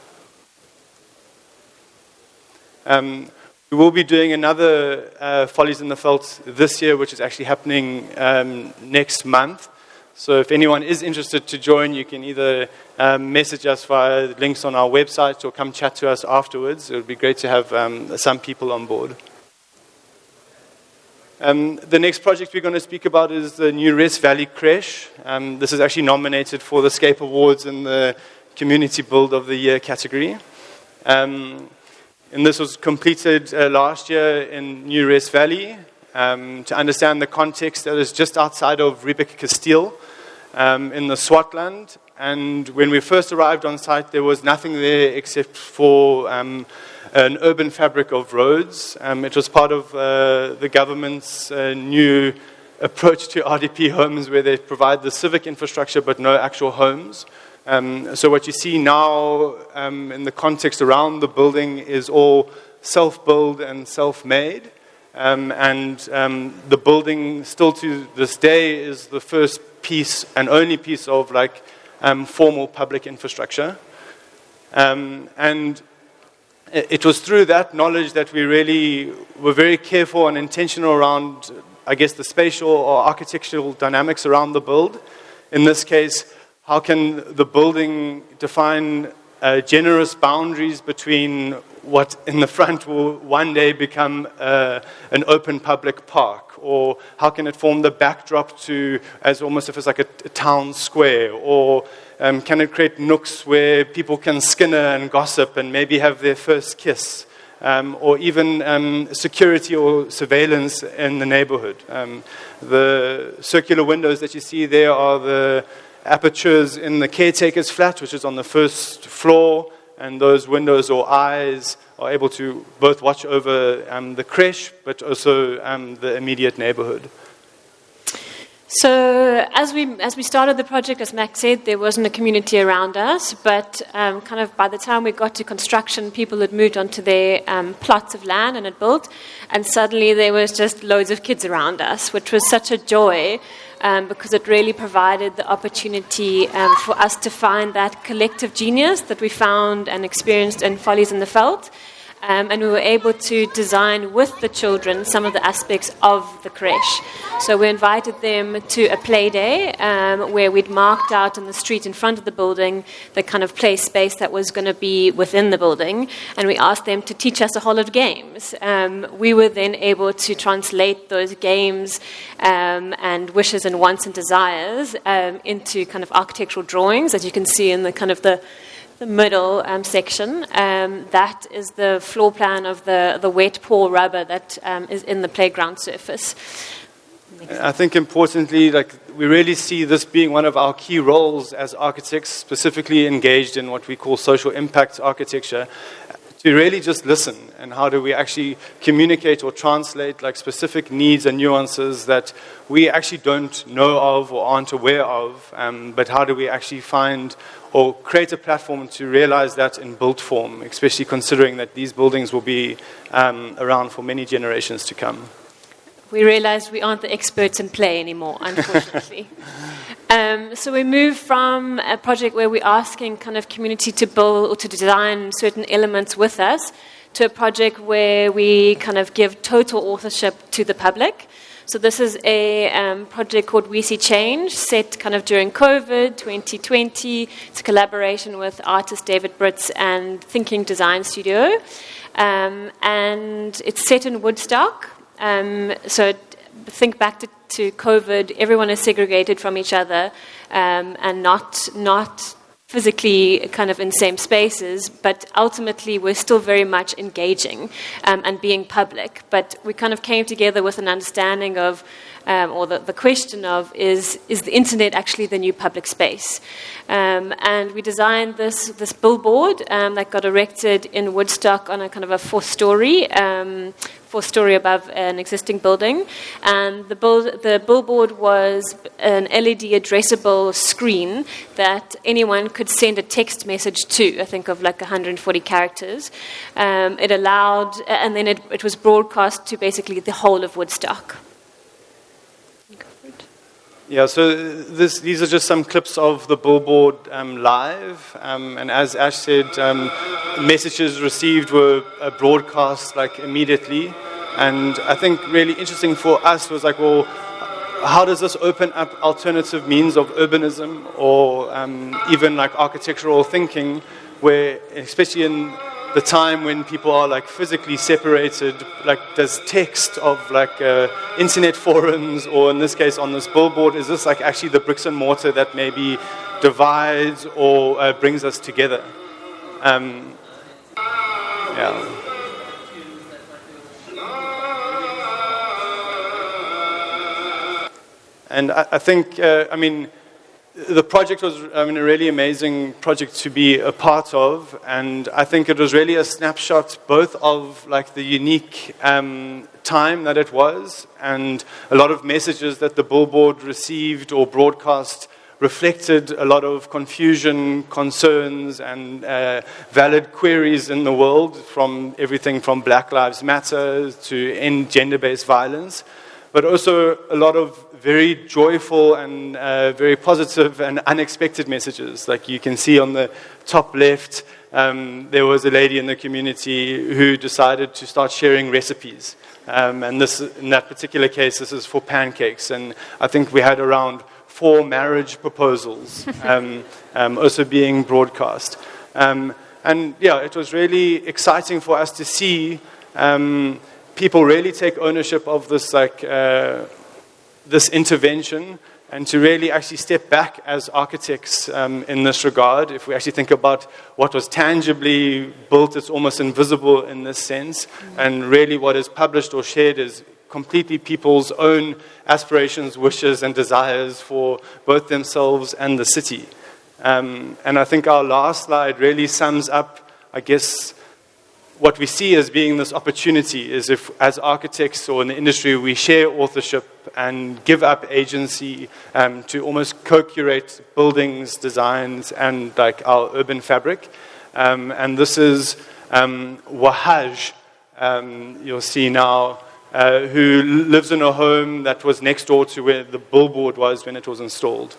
We will be doing another Follies in the Veld this year, which is actually happening next month. So if anyone is interested to join, you can either message us via links on our website or come chat to us afterwards. It would be great to have some people on board. The next project we're going to speak about is the new Rest Valley Creche. This is actually nominated for the SCAPE Awards in the Community Build of the Year category. And this was completed last year in New Rest Valley. To understand the context, that is just outside of Riebeek Kasteel in the Swartland. And when we first arrived on site, there was nothing there except for an urban fabric of roads. It was part of the government's new approach to RDP homes, where they provide the civic infrastructure but no actual homes. So what you see now in the context around the building is all self-build and self-made. And the building still to this day is the first piece and only piece of formal public infrastructure. And it was through that knowledge that we really were very careful and intentional around I guess, the spatial or architectural dynamics around the build. In this case, how can the building define generous boundaries between what in the front will one day become an open public park? Or how can it form the backdrop to, as almost if it's like a town square? Or can it create nooks where people can skinner and gossip and maybe have their first kiss? Or even security or surveillance in the neighborhood. The circular windows that you see there are the apertures in the caretaker's flat, which is on the first floor, and those windows or eyes are able to both watch over the creche, but also the immediate neighborhood. So as we started the project, as Max said, there wasn't a community around us, but kind of by the time we got to construction, people had moved onto their plots of land and had built, and suddenly there was just loads of kids around us, which was such a joy because it really provided the opportunity for us to find that collective genius that we found and experienced in Follies in the Veld. And we were able to design with the children some of the aspects of the creche. So we invited them to a play day where we'd marked out in the street in front of the building the kind of play space that was going to be within the building. And we asked them to teach us a whole lot of games. We were then able to translate those games and wishes and wants and desires into kind of architectural drawings, as you can see in the kind of the middle section. That is the floor plan of the wet pour rubber that is in the playground surface. I think importantly, we really see this being one of our key roles as architects, specifically engaged in what we call social impact architecture, to really just listen. And how do we actually communicate or translate specific needs and nuances that we actually don't know of or aren't aware of, but how do we actually find or create a platform to realize that in built form, especially considering that these buildings will be around for many generations to come. We realized we aren't the experts in play anymore, unfortunately. So we moved from a project where we're asking kind of community to build or to design certain elements with us to a project where we kind of give total authorship to the public. So this is a project called We See Change, set kind of during COVID, 2020. It's a collaboration with artist David Britz and Thinking Design Studio. And it's set in Woodstock. So think back to COVID, everyone is segregated from each other and not physically kind of in same spaces, but ultimately we're still very much engaging and being public. But we kind of came together with an understanding of, or the question of, is the internet actually the new public space? And we designed this billboard that got erected in Woodstock on a kind of a fourth story above an existing building. And the billboard was an LED addressable screen that anyone could send a text message to, I think of 140 characters. It allowed, and then it was broadcast to basically the whole of Woodstock. Yeah, so these are just some clips of the billboard live, and as Ash said, messages received were broadcast immediately, and I think really interesting for us was well, how does this open up alternative means of urbanism or even architectural thinking, where especially in the time when people are physically separated, does text of internet forums, or in this case on this billboard, is this actually the bricks and mortar that maybe divides or brings us together? Yeah. And I think, the project was a really amazing project to be a part of, and I think it was really a snapshot both of the unique time that it was, and a lot of messages that the billboard received or broadcast reflected a lot of confusion, concerns, and valid queries in the world, from everything from Black Lives Matter to end gender-based violence. but also a lot of very joyful and very positive and unexpected messages. Like you can see on the top left, there was a lady in the community who decided to start sharing recipes. And this, in that particular case, this is for pancakes. And I think we had around 4 marriage proposals also being broadcast. And yeah, it was really exciting for us to see people really take ownership of this, like, this intervention, and to really actually step back as architects in this regard. If we actually think about what was tangibly built, it's almost invisible in this sense, and really what is published or shared is completely people's own aspirations, wishes, and desires for both themselves and the city. And I think our last slide really sums up, I guess, what we see as being this opportunity is if, as architects or in the industry, we share authorship and give up agency to almost co-curate buildings, designs, and like our urban fabric. And this is Wahaj, you'll see now, who lives in a home that was next door to where the billboard was when it was installed.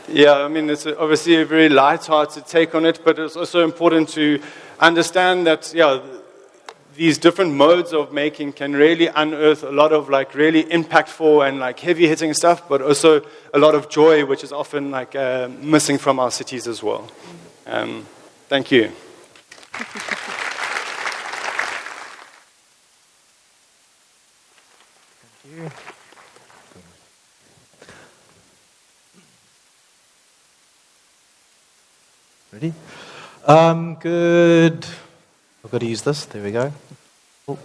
Yeah, I mean, it's obviously a very light-hearted take on it, but it's also important to understand that, yeah, these different modes of making can really unearth a lot of like really impactful and like heavy-hitting stuff, but also a lot of joy, which is often like missing from our cities as well. Thank you. Thank you. Ready? Good. I've got to use this. There we go. Cool.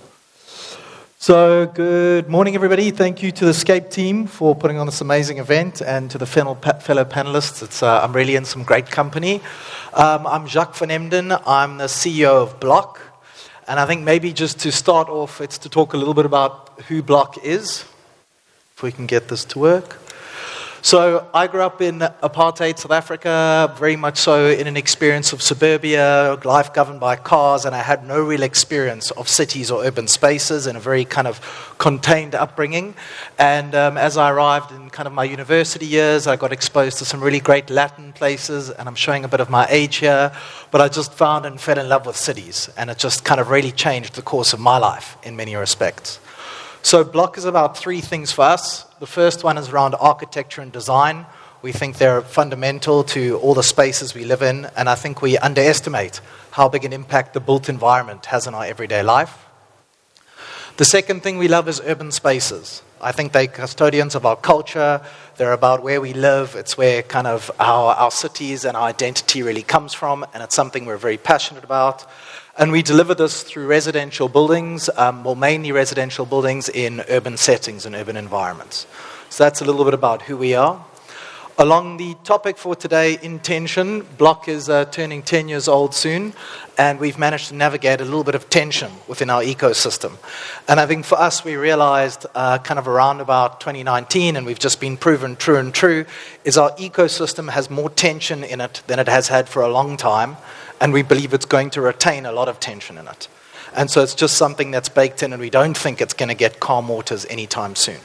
So, good morning, everybody. Thank you to the SCAPE team for putting on this amazing event, and to the fellow panelists. I'm really in some great company. I'm Jacques van Emden. I'm the CEO of Block. And I think maybe just to start off, it's to talk a little bit about who Block is, if we can get this to work. So I grew up in apartheid South Africa, very much so in an experience of suburbia, life governed by cars, and I had no real experience of cities or urban spaces, in a very kind of contained upbringing. And as I arrived in kind of my university years, I got exposed to some really great Latin places, and I'm showing a bit of my age here, but I just found and fell in love with cities, and it just kind of really changed the course of my life in many respects. So Block is about 3 things for us. The first one is around architecture and design. We think they're fundamental to all the spaces we live in, and I think we underestimate how big an impact the built environment has on our everyday life. The second thing we love is urban spaces. I think they're custodians of our culture. They're about where we live. It's where kind of our cities and our identity really comes from, and it's something we're very passionate about. And we deliver this through residential buildings, well, mainly residential buildings in urban settings and urban environments. So that's a little bit about who we are. Along the topic for today, intention, Block is turning 10 years old soon, and we've managed to navigate a little bit of tension within our ecosystem. And I think for us, we realized kind of around about 2019, and we've just been proven true, is our ecosystem has more tension in it than it has had for a long time. And we believe it's going to retain a lot of tension in it. And so it's just something that's baked in, and we don't think it's going to get calm waters anytime soon.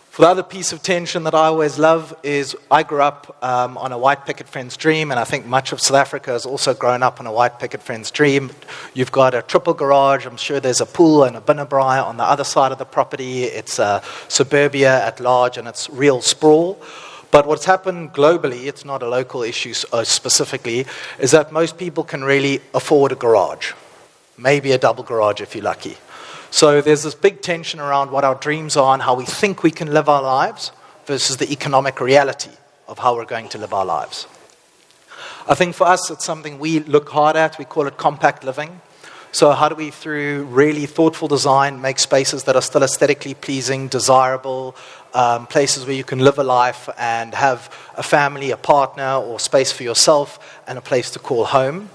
For the other piece of tension that I always love is I grew up on a white picket fence dream, and I think much of South Africa has also grown up on a white picket fence dream. You've got a triple garage. I'm sure there's a pool and a binnebraai on the other side of the property. It's suburbia at large, and it's real sprawl. But what's happened globally, it's not a local issue specifically, is that most people can really afford a garage. Maybe a double garage if you're lucky. So there's this big tension around what our dreams are and how we think we can live our lives versus the economic reality of how we're going to live our lives. I think for us, it's something we look hard at. We call it compact living. So how do we, through really thoughtful design, make spaces that are still aesthetically pleasing, desirable, places where you can live a life and have a family, a partner, or space for yourself, and a place to call home.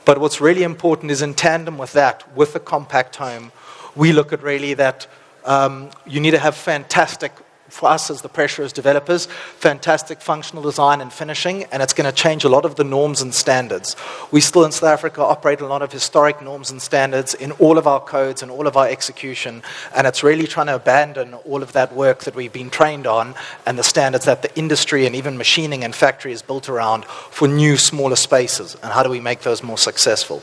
But what's really important is, in tandem with that, with a compact home, we look at really that you need to have fantastic, for us as the pressurist developers, fantastic functional design and finishing, and it's going to change a lot of the norms and standards. We still in South Africa operate a lot of historic norms and standards in all of our codes and all of our execution, and it's really trying to abandon all of that work that we've been trained on and the standards that the industry and even machining and factory is built around for new, smaller spaces, and how do we make those more successful.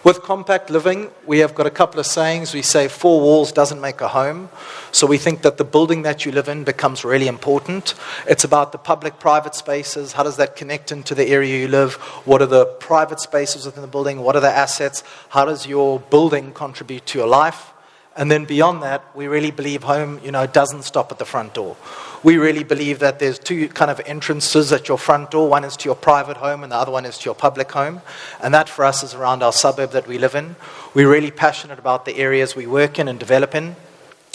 With compact living, we have got a couple of sayings. We say 4 walls doesn't make a home. So we think that the building that you live in becomes really important. It's about the public-private spaces. How does that connect into the area you live? What are the private spaces within the building? What are the assets? How does your building contribute to your life? And then beyond that, we really believe home, doesn't stop at the front door. We really believe that there's 2 kind of entrances at your front door. One is to your private home and the other one is to your public home. And that for us is around our suburb that we live in. We're really passionate about the areas we work in and develop in.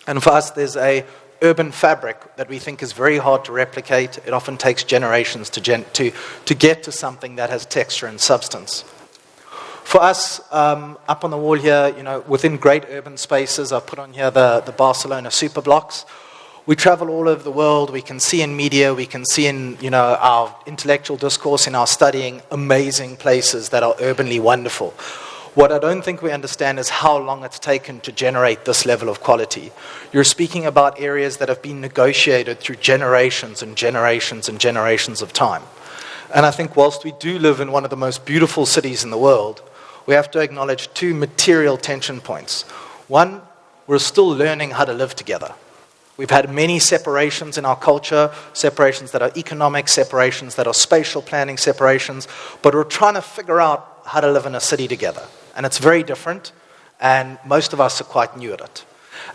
And for us, there's a urban fabric that we think is very hard to replicate. It often takes generations to get to something that has texture and substance. For us, up on the wall here, within great urban spaces, I've put on here the Barcelona super blocks. We travel all over the world. We can see in media, we can see in our intellectual discourse, in our studying, amazing places that are urbanly wonderful. What I don't think we understand is how long it's taken to generate this level of quality. You're speaking about areas that have been negotiated through generations and generations and generations of time. And I think whilst we do live in one of the most beautiful cities in the world, we have to acknowledge 2 material tension points. One, we're still learning how to live together. We've had many separations in our culture, separations that are economic, separations that are spatial planning separations, but we're trying to figure out how to live in a city together. And it's very different, and most of us are quite new at it.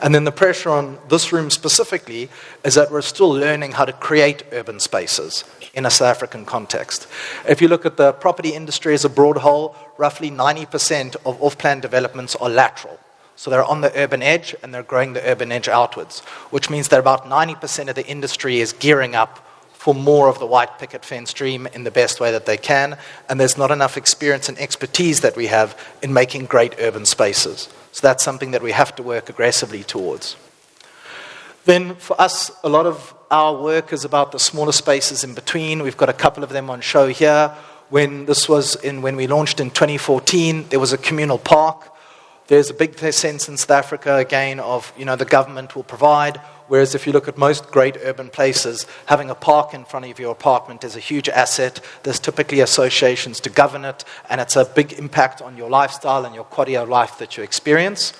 And then the pressure on this room specifically is that we're still learning how to create urban spaces in a South African context. If you look at the property industry as a broad whole, roughly 90% of off-plan developments are lateral. So they're on the urban edge, and they're growing the urban edge outwards, which means that about 90% of the industry is gearing up for more of the white picket fence dream in the best way that they can, and there's not enough experience and expertise that we have in making great urban spaces. So that's something that we have to work aggressively towards. Then for us, a lot of our work is about the smaller spaces in between. We've got a couple of them on show here. When we launched in 2014, there was a communal park. There's a big sense in South Africa, again, of, the government will provide, whereas if you look at most great urban places, having a park in front of your apartment is a huge asset. There's typically associations to govern it, and it's a big impact on your lifestyle and your quality of life that you experience.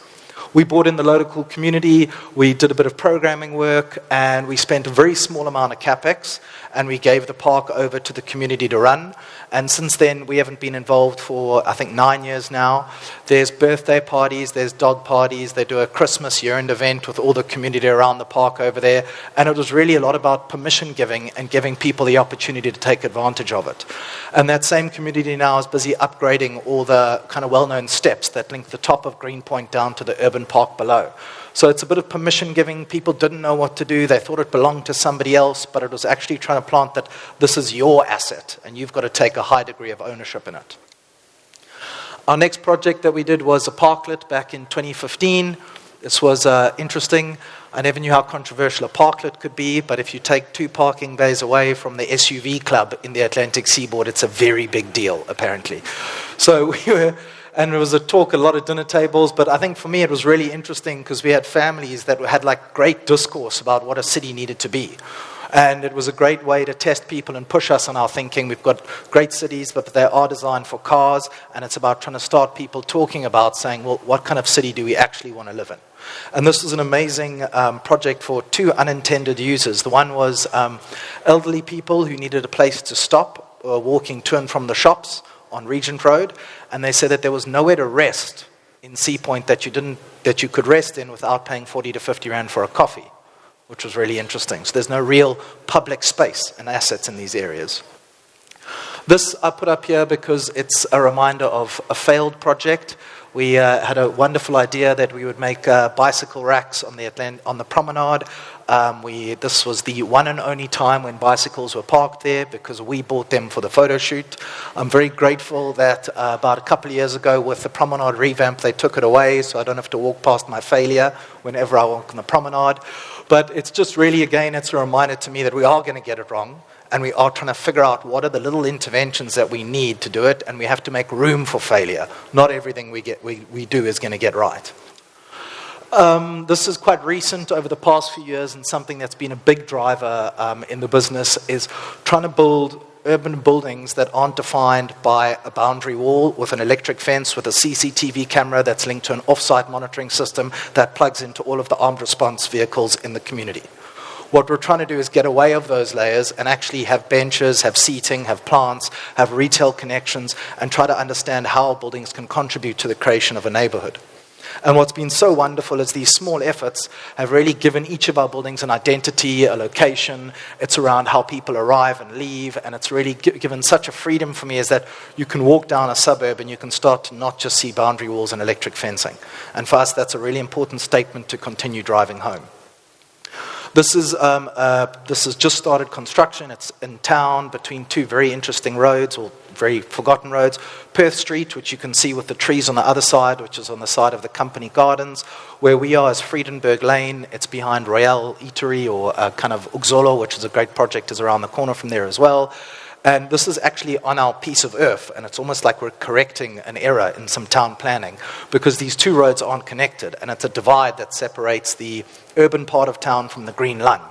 We brought in the local community, we did a bit of programming work, and we spent a very small amount of capex, and we gave the park over to the community to run. And since then, we haven't been involved for, I think, 9 years now. There's birthday parties, there's dog parties, they do a Christmas year-end event with all the community around the park over there, and it was really a lot about permission giving and giving people the opportunity to take advantage of it. And that same community now is busy upgrading all the kind of well-known steps that link the top of Greenpoint down to the urban park below. So it's a bit of permission giving. People didn't know what to do. They thought it belonged to somebody else, but it was actually trying to plant that this is your asset and you've got to take a high degree of ownership in it. Our next project that we did was a parklet back in 2015. This was interesting. I never knew how controversial a parklet could be, but if you take 2 parking bays away from the SUV club in the Atlantic seaboard, it's a very big deal, apparently. So and there was a talk, a lot of dinner tables, but I think for me it was really interesting because we had families that had great discourse about what a city needed to be. And it was a great way to test people and push us on our thinking. We've got great cities, but they are designed for cars, and it's about trying to start people talking about saying, well, what kind of city do we actually want to live in? And this was an amazing project for 2 unintended users. The one was elderly people who needed a place to stop, walking to and from the shops on Regent Road, and they said that there was nowhere to rest in Sea Point that you could rest in without paying 40 to 50 rand for a coffee, which was really interesting. So there's no real public space and assets in these areas. This I put up here because it's a reminder of a failed project. We had a wonderful idea that we would make bicycle racks on the promenade. This was the one and only time when bicycles were parked there because we bought them for the photo shoot. I'm very grateful that about a couple of years ago with the promenade revamp, they took it away, so I don't have to walk past my failure whenever I walk on the promenade. But it's just really, again, it's a reminder to me that we are going to get it wrong, and we are trying to figure out what are the little interventions that we need to do it, and we have to make room for failure. Not everything we do is going to get right. This is quite recent over the past few years, and something that's been a big driver in the business is trying to build urban buildings that aren't defined by a boundary wall with an electric fence with a CCTV camera that's linked to an off-site monitoring system that plugs into all of the armed response vehicles in the community. What we're trying to do is get away of those layers and actually have benches, have seating, have plants, have retail connections, and try to understand how buildings can contribute to the creation of a neighborhood. And what's been so wonderful is these small efforts have really given each of our buildings an identity, a location. It's around how people arrive and leave, and it's really given such a freedom for me is that you can walk down a suburb and you can start to not just see boundary walls and electric fencing. And for us, that's a really important statement to continue driving home. This has just started construction. It's in town between two very interesting roads, or very forgotten roads. Perth Street, which you can see with the trees on the other side, which is on the side of the company gardens. Where we are is Friedenberg Lane. It's behind Royale Eatery, or kind of Uxolo, which is a great project, is around the corner from there as well. And this is actually on our piece of earth, and it's almost like we're correcting an error in some town planning, because these two roads aren't connected, and it's a divide that separates the urban part of town from the green lung.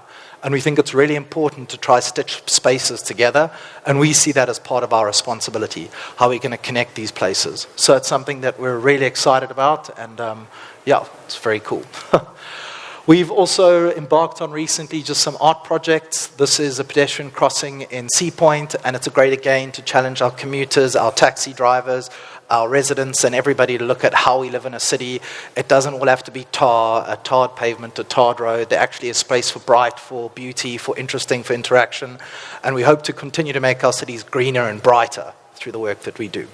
And we think it's really important to try stitch spaces together, and we see that as part of our responsibility, how we're going to connect these places. So it's something that we're really excited about, and it's very cool. We've also embarked on recently just some art projects. This is a pedestrian crossing in Sea Point, and it's a great, again, to challenge our commuters, our taxi drivers, our residents, and everybody to look at how we live in a city. It doesn't all have to be a tarred pavement, a tarred road. There actually is space for bright, for beauty, for interesting, for interaction. And we hope to continue to make our cities greener and brighter through the work that we do.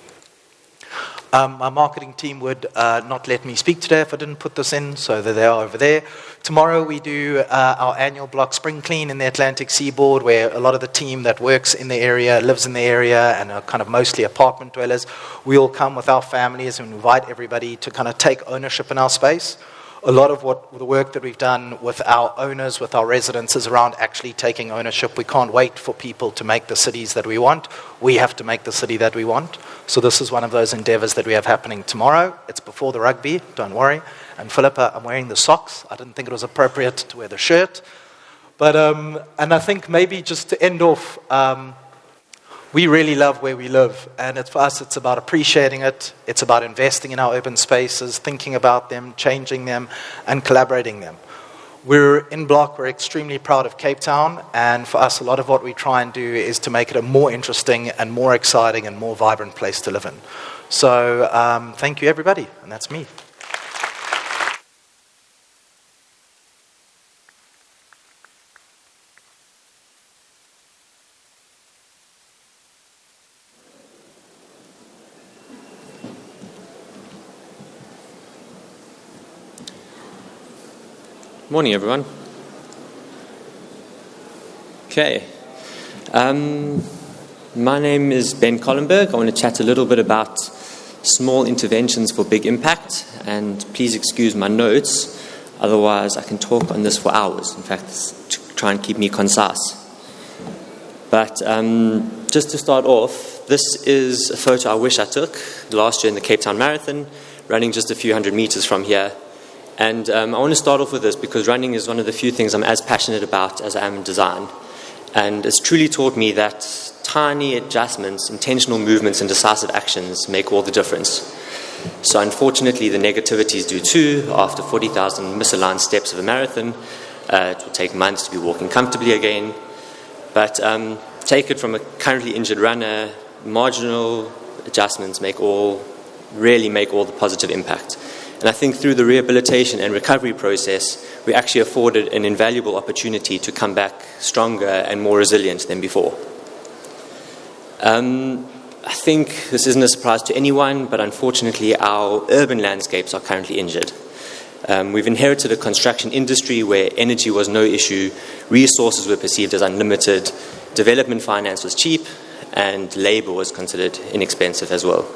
My marketing team would not let me speak today if I didn't put this in, so there they are over there. Tomorrow we do our annual block spring clean in the Atlantic Seaboard, where a lot of the team that works in the area, lives in the area, and are kind of mostly apartment dwellers. We all come with our families and invite everybody to kind of take ownership in our space. A lot of the work that we've done with our owners, with our residents, is around actually taking ownership. We can't wait for people to make the cities that we want. We have to make the city that we want. So this is one of those endeavors that we have happening tomorrow. It's before the rugby, don't worry. And Philippa, I'm wearing the socks. I didn't think it was appropriate to wear the shirt. But, and I think maybe just to end off, we really love where we live, and for us it's about appreciating it, it's about investing in our urban spaces, thinking about them, changing them, and collaborating them. We're in Block, we're extremely proud of Cape Town, and for us a lot of what we try and do is to make it a more interesting and more exciting and more vibrant place to live in. So thank you everybody, and that's me. Morning, everyone. Okay. My name is Ben Collenberg. I want to chat a little bit about small interventions for big impact, and please excuse my notes, otherwise I can talk on this for hours. In fact, to try and keep me concise. But just to start off, this is a photo I wish I took last year in the Cape Town Marathon, running just a few hundred meters from here. And I want to start off with this because running is one of the few things I'm as passionate about as I am in design. And it's truly taught me that tiny adjustments, intentional movements, and decisive actions make all the difference. So unfortunately, the negativities do too. After 40,000 misaligned steps of a marathon, it will take months to be walking comfortably again. But take it from a currently injured runner, marginal adjustments really make all the positive impact. And I think through the rehabilitation and recovery process, we actually afforded an invaluable opportunity to come back stronger and more resilient than before. I think this isn't a surprise to anyone, but unfortunately our urban landscapes are currently injured. We've inherited a construction industry where energy was no issue, resources were perceived as unlimited, development finance was cheap, and labor was considered inexpensive as well.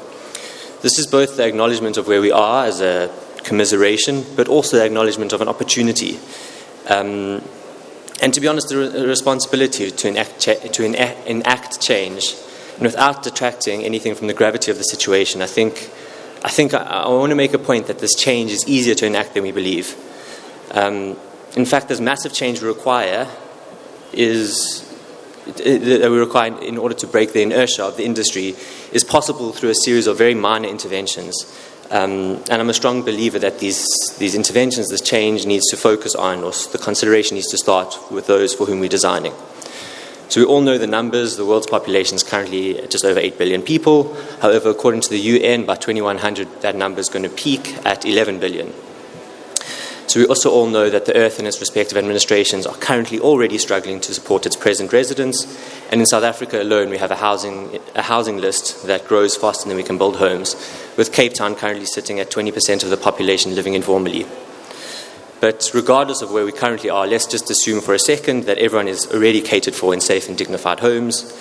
This is both the acknowledgement of where we are as a commiseration, but also the acknowledgement of an opportunity. And to be honest, the responsibility to enact change, and without detracting anything from the gravity of the situation, I think I want to make a point that this change is easier to enact than we believe. In fact, this massive change we require in order to break the inertia of the industry is possible through a series of very minor interventions. And I'm a strong believer that these interventions, this change needs to focus on, or the consideration needs to start with those for whom we're designing. So we all know the numbers. The world's population is currently just over 8 billion people. However, according to the UN, by 2100, that number is going to peak at 11 billion. So we also all know that the Earth and its respective administrations are currently already struggling to support its present residents. And in South Africa alone, we have a housing list that grows faster than we can build homes, with Cape Town currently sitting at 20% of the population living informally. But regardless of where we currently are, let's just assume for a second that everyone is already catered for in safe and dignified homes.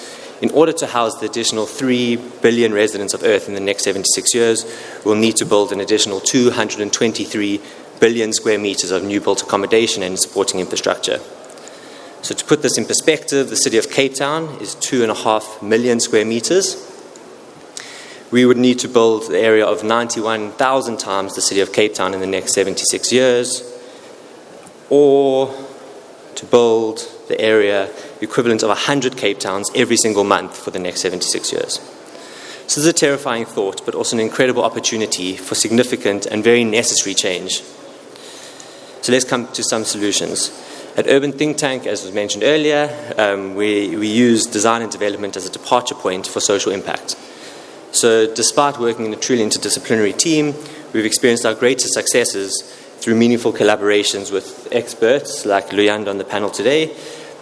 In order to house the additional 3 billion residents of Earth in the next 76 years, we'll need to build an additional 223 billion square meters of new built accommodation and supporting infrastructure. So to put this in perspective, the city of Cape Town is 2.5 million square meters. We would need to build the area of 91,000 times the city of Cape Town in the next 76 years, or to build the area equivalent of 100 Cape Towns every single month for the next 76 years. So this is a terrifying thought, but also an incredible opportunity for significant and very necessary change. So let's come to some solutions. At Urban Think Tank, as was mentioned earlier, we use design and development as a departure point for social impact. So despite working in a truly interdisciplinary team, we've experienced our greatest successes through meaningful collaborations with experts like Luyanda on the panel today,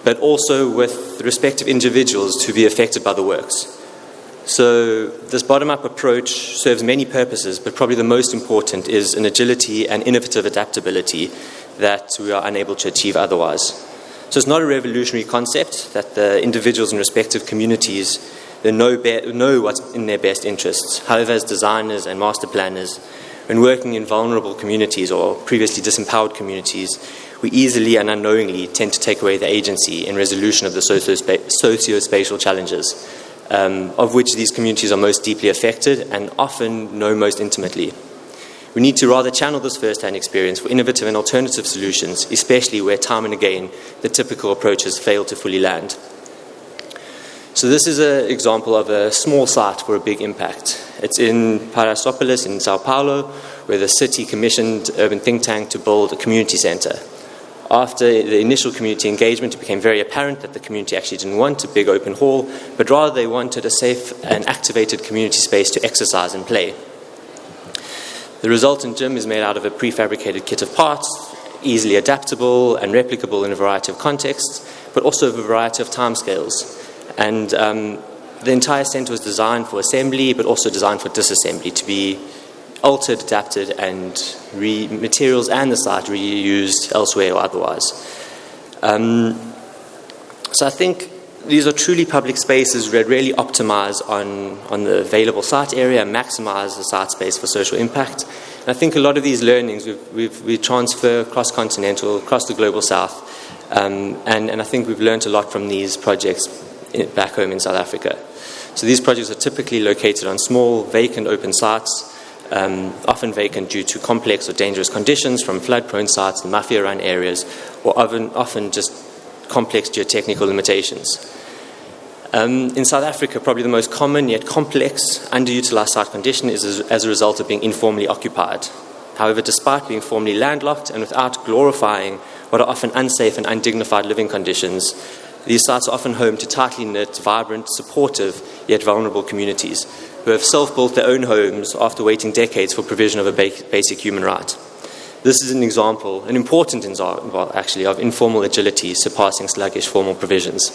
but also with the respective individuals to be affected by the works. So this bottom-up approach serves many purposes, but probably the most important is an agility and innovative adaptability that we are unable to achieve otherwise. So it's not a revolutionary concept that the individuals in respective communities they know what's in their best interests. However, as designers and master planners, when working in vulnerable communities or previously disempowered communities, we easily and unknowingly tend to take away the agency in resolution of the socio-spatial challenges, of which these communities are most deeply affected and often know most intimately. We need to rather channel this first-hand experience for innovative and alternative solutions, especially where time and again the typical approaches fail to fully land. So this is an example of a small site for a big impact. It's in Paraisópolis in Sao Paulo, where the city commissioned Urban Think Tank to build a community center. After the initial community engagement, it became very apparent that the community actually didn't want a big open hall, but rather they wanted a safe and activated community space to exercise and play. The resultant gym is made out of a prefabricated kit of parts, easily adaptable and replicable in a variety of contexts, but also a variety of timescales. And the entire center was designed for assembly, but also designed for disassembly, to be altered, adapted, and materials and the site reused elsewhere or otherwise. So I think these are truly public spaces that really optimize on the available site area and maximize the site space for social impact. And I think a lot of these learnings we transfer cross-continental, across the global south, and I think we've learned a lot from these projects back home in South Africa. So these projects are typically located on small, vacant, open sites, often vacant due to complex or dangerous conditions from flood-prone sites and mafia-run areas, or often just complex geotechnical limitations. In South Africa, probably the most common yet complex underutilized site condition is as a result of being informally occupied. However, despite being formally landlocked and without glorifying what are often unsafe and undignified living conditions, these sites are often home to tightly knit, vibrant, supportive, yet vulnerable communities who have self-built their own homes after waiting decades for provision of a basic human right. This is an example, an important example, actually, of informal agility surpassing sluggish formal provisions.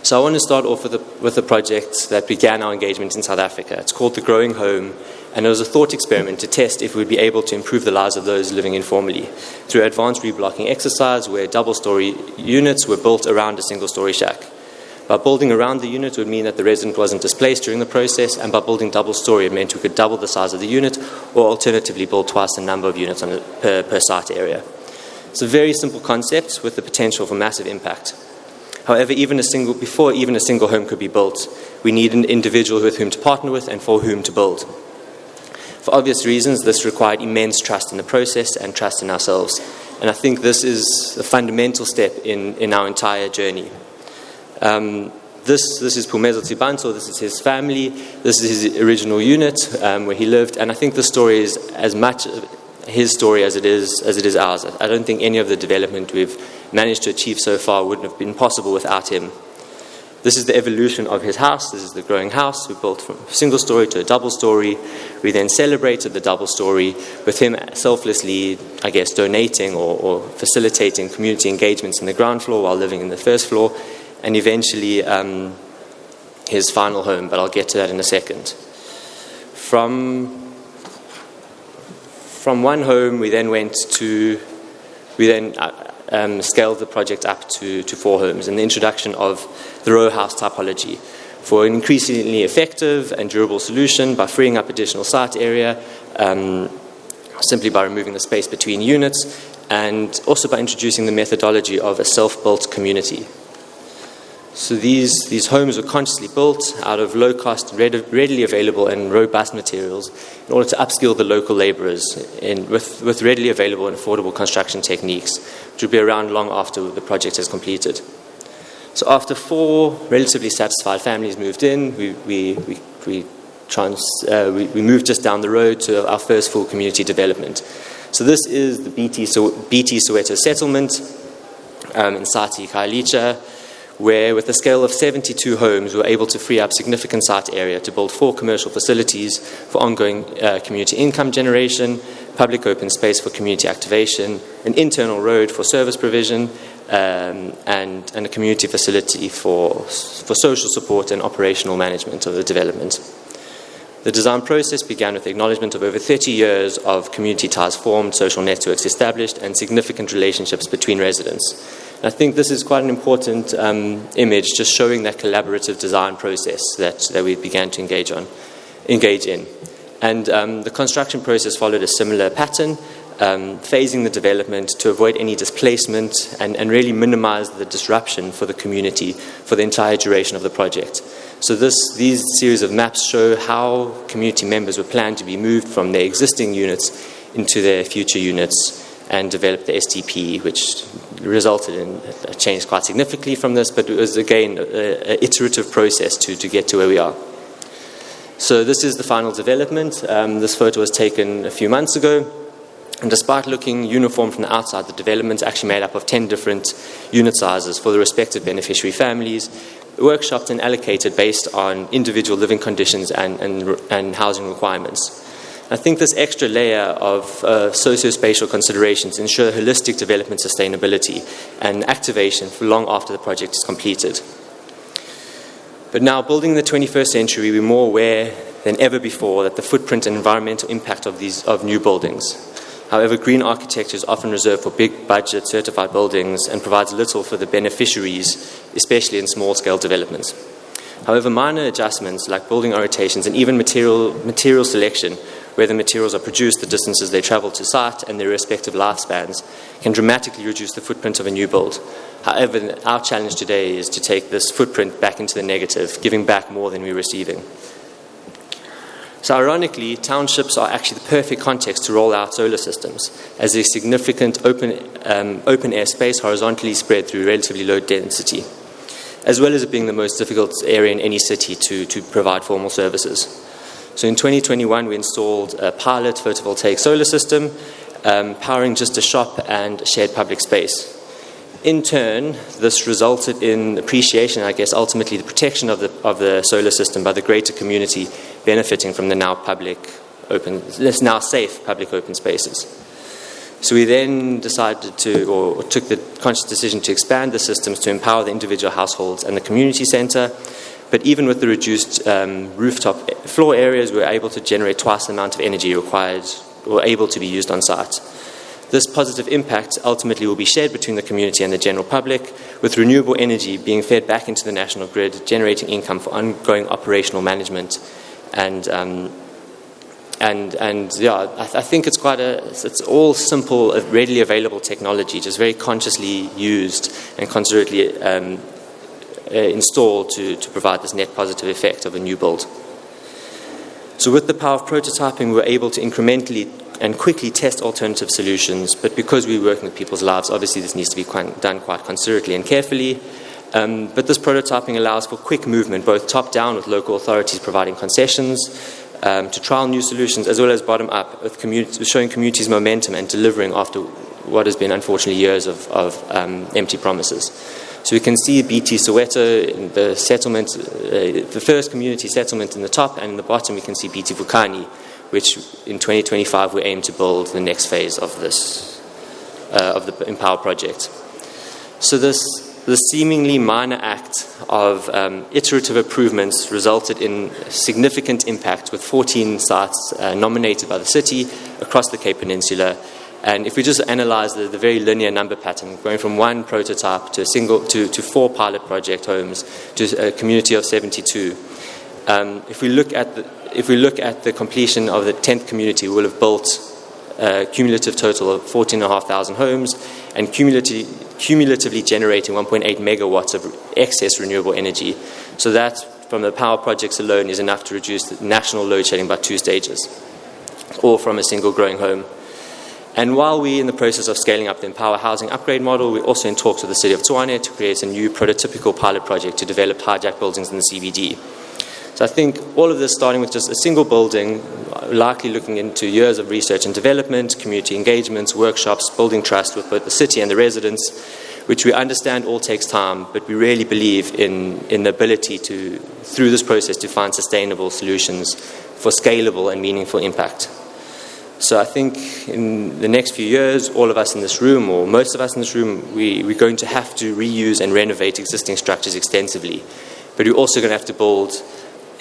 So I want to start off with a project that began our engagement in South Africa. It's called The Growing Home, and it was a thought experiment to test if we'd be able to improve the lives of those living informally through advanced reblocking exercise where double-story units were built around a single-story shack. By building around the unit would mean that the resident wasn't displaced during the process, and by building double-story it meant we could double the size of the unit or alternatively build twice the number of units per site area. It's a very simple concept with the potential for massive impact. However, before even a single home could be built, we need an individual with whom to partner with and for whom to build. For obvious reasons, this required immense trust in the process and trust in ourselves. And I think this is a fundamental step in our entire journey. This is Pumezo Tsibanso, this is his family, this is his original unit where he lived, and I think the story is as much his story as it is ours. I don't think any of the development we've managed to achieve so far wouldn't have been possible without him. This is the evolution of his house. This is the growing house. We built from a single story to a double story. We then celebrated the double story with him selflessly, I guess, donating or facilitating community engagements in the ground floor while living in the first floor, and eventually his final home, but I'll get to that in a second. From one home, we then scaled the project up to 4 homes, and the introduction of the row house typology for an increasingly effective and durable solution by freeing up additional site area, simply by removing the space between units, and also by introducing the methodology of a self-built community. So these homes were consciously built out of low-cost, readily available and robust materials in order to upskill the local labourers with readily available and affordable construction techniques, which will be around long after the project is completed. So after 4 relatively satisfied families moved in, we moved just down the road to our first full community development. So this is the BT Soweto settlement in Sati Khayelitsha, where with a scale of 72 homes, we were able to free up significant site area to build 4 commercial facilities for ongoing community income generation, public open space for community activation, an internal road for service provision, and a community facility for social support and operational management of the development. The design process began with the acknowledgement of over 30 years of community ties formed, social networks established, and significant relationships between residents. I think this is quite an important image, just showing that collaborative design process that we began to engage in. And the construction process followed a similar pattern, phasing the development to avoid any displacement and really minimize the disruption for the community for the entire duration of the project. So these series of maps show how community members were planned to be moved from their existing units into their future units and develop the STP, which resulted in a change quite significantly from this, but it was, again, an iterative process to get to where we are. So this is the final development. This photo was taken a few months ago, and despite looking uniform from the outside, the development is actually made up of 10 different unit sizes for the respective beneficiary families, workshopped and allocated based on individual living conditions and housing requirements. I think this extra layer of socio-spatial considerations ensure holistic development sustainability and activation for long after the project is completed. But now, building in the 21st century, we're more aware than ever before that the footprint and environmental impact of new buildings. However, green architecture is often reserved for big budget certified buildings and provides little for the beneficiaries, especially in small scale developments. However, minor adjustments like building orientations and even material selection, where the materials are produced, the distances they travel to site, and their respective lifespans, can dramatically reduce the footprint of a new build. However, our challenge today is to take this footprint back into the negative, giving back more than we're receiving. So ironically, townships are actually the perfect context to roll out solar systems, as a significant open air space horizontally spread through relatively low density, as well as it being the most difficult area in any city to provide formal services. So in 2021, we installed a pilot photovoltaic solar system, powering just a shop and a shared public space. In turn, this resulted in appreciation, I guess, ultimately the protection of the solar system by the greater community benefiting from the now safe public open spaces. So we then decided or took the conscious decision to expand the systems to empower the individual households and the community centre. But even with the reduced rooftop floor areas, we were able to generate twice the amount of energy required or able to be used on site. This positive impact ultimately will be shared between the community and the general public, with renewable energy being fed back into the national grid, generating income for ongoing operational management. I think it's all simple, readily available technology, just very consciously used and considerately installed to provide this net positive effect of a new build. So with the power of prototyping, we were able to incrementally and quickly test alternative solutions, but because we're working with people's lives, obviously this needs to be done quite considerately and carefully. But this prototyping allows for quick movement, both top-down with local authorities providing concessions, to trial new solutions, as well as bottom-up, with showing communities momentum and delivering after what has been, unfortunately, years of empty promises. So we can see BT Soweto, the settlement, the first community settlement in the top, and in the bottom we can see BT Vukani, which in 2025 we aim to build the next phase of this, of the Empower project. So this seemingly minor act of iterative improvements resulted in significant impact, with 14 sites nominated by the city across the Cape Peninsula. And if we just analyze the very linear number pattern, going from one prototype to to 4 pilot project homes to a community of 72, if we look at the completion of the 10th community, we'll have built a cumulative total of 14,500 homes and cumulatively generating 1.8 megawatts of excess renewable energy. So that, from the power projects alone, is enough to reduce the national load shedding by 2 stages, all from a single growing home. And while we're in the process of scaling up the Empower housing upgrade model, we're also in talks with the City of Tshwane to create a new prototypical pilot project to develop hijack buildings in the CBD. So I think all of this, starting with just a single building, likely looking into years of research and development, community engagements, workshops, building trust with both the city and the residents, which we understand all takes time, but we really believe in the ability to, through this process, to find sustainable solutions for scalable and meaningful impact. So I think in the next few years, all of us in this room, or most of us in this room, we're going to have to reuse and renovate existing structures extensively. But we're also going to have to build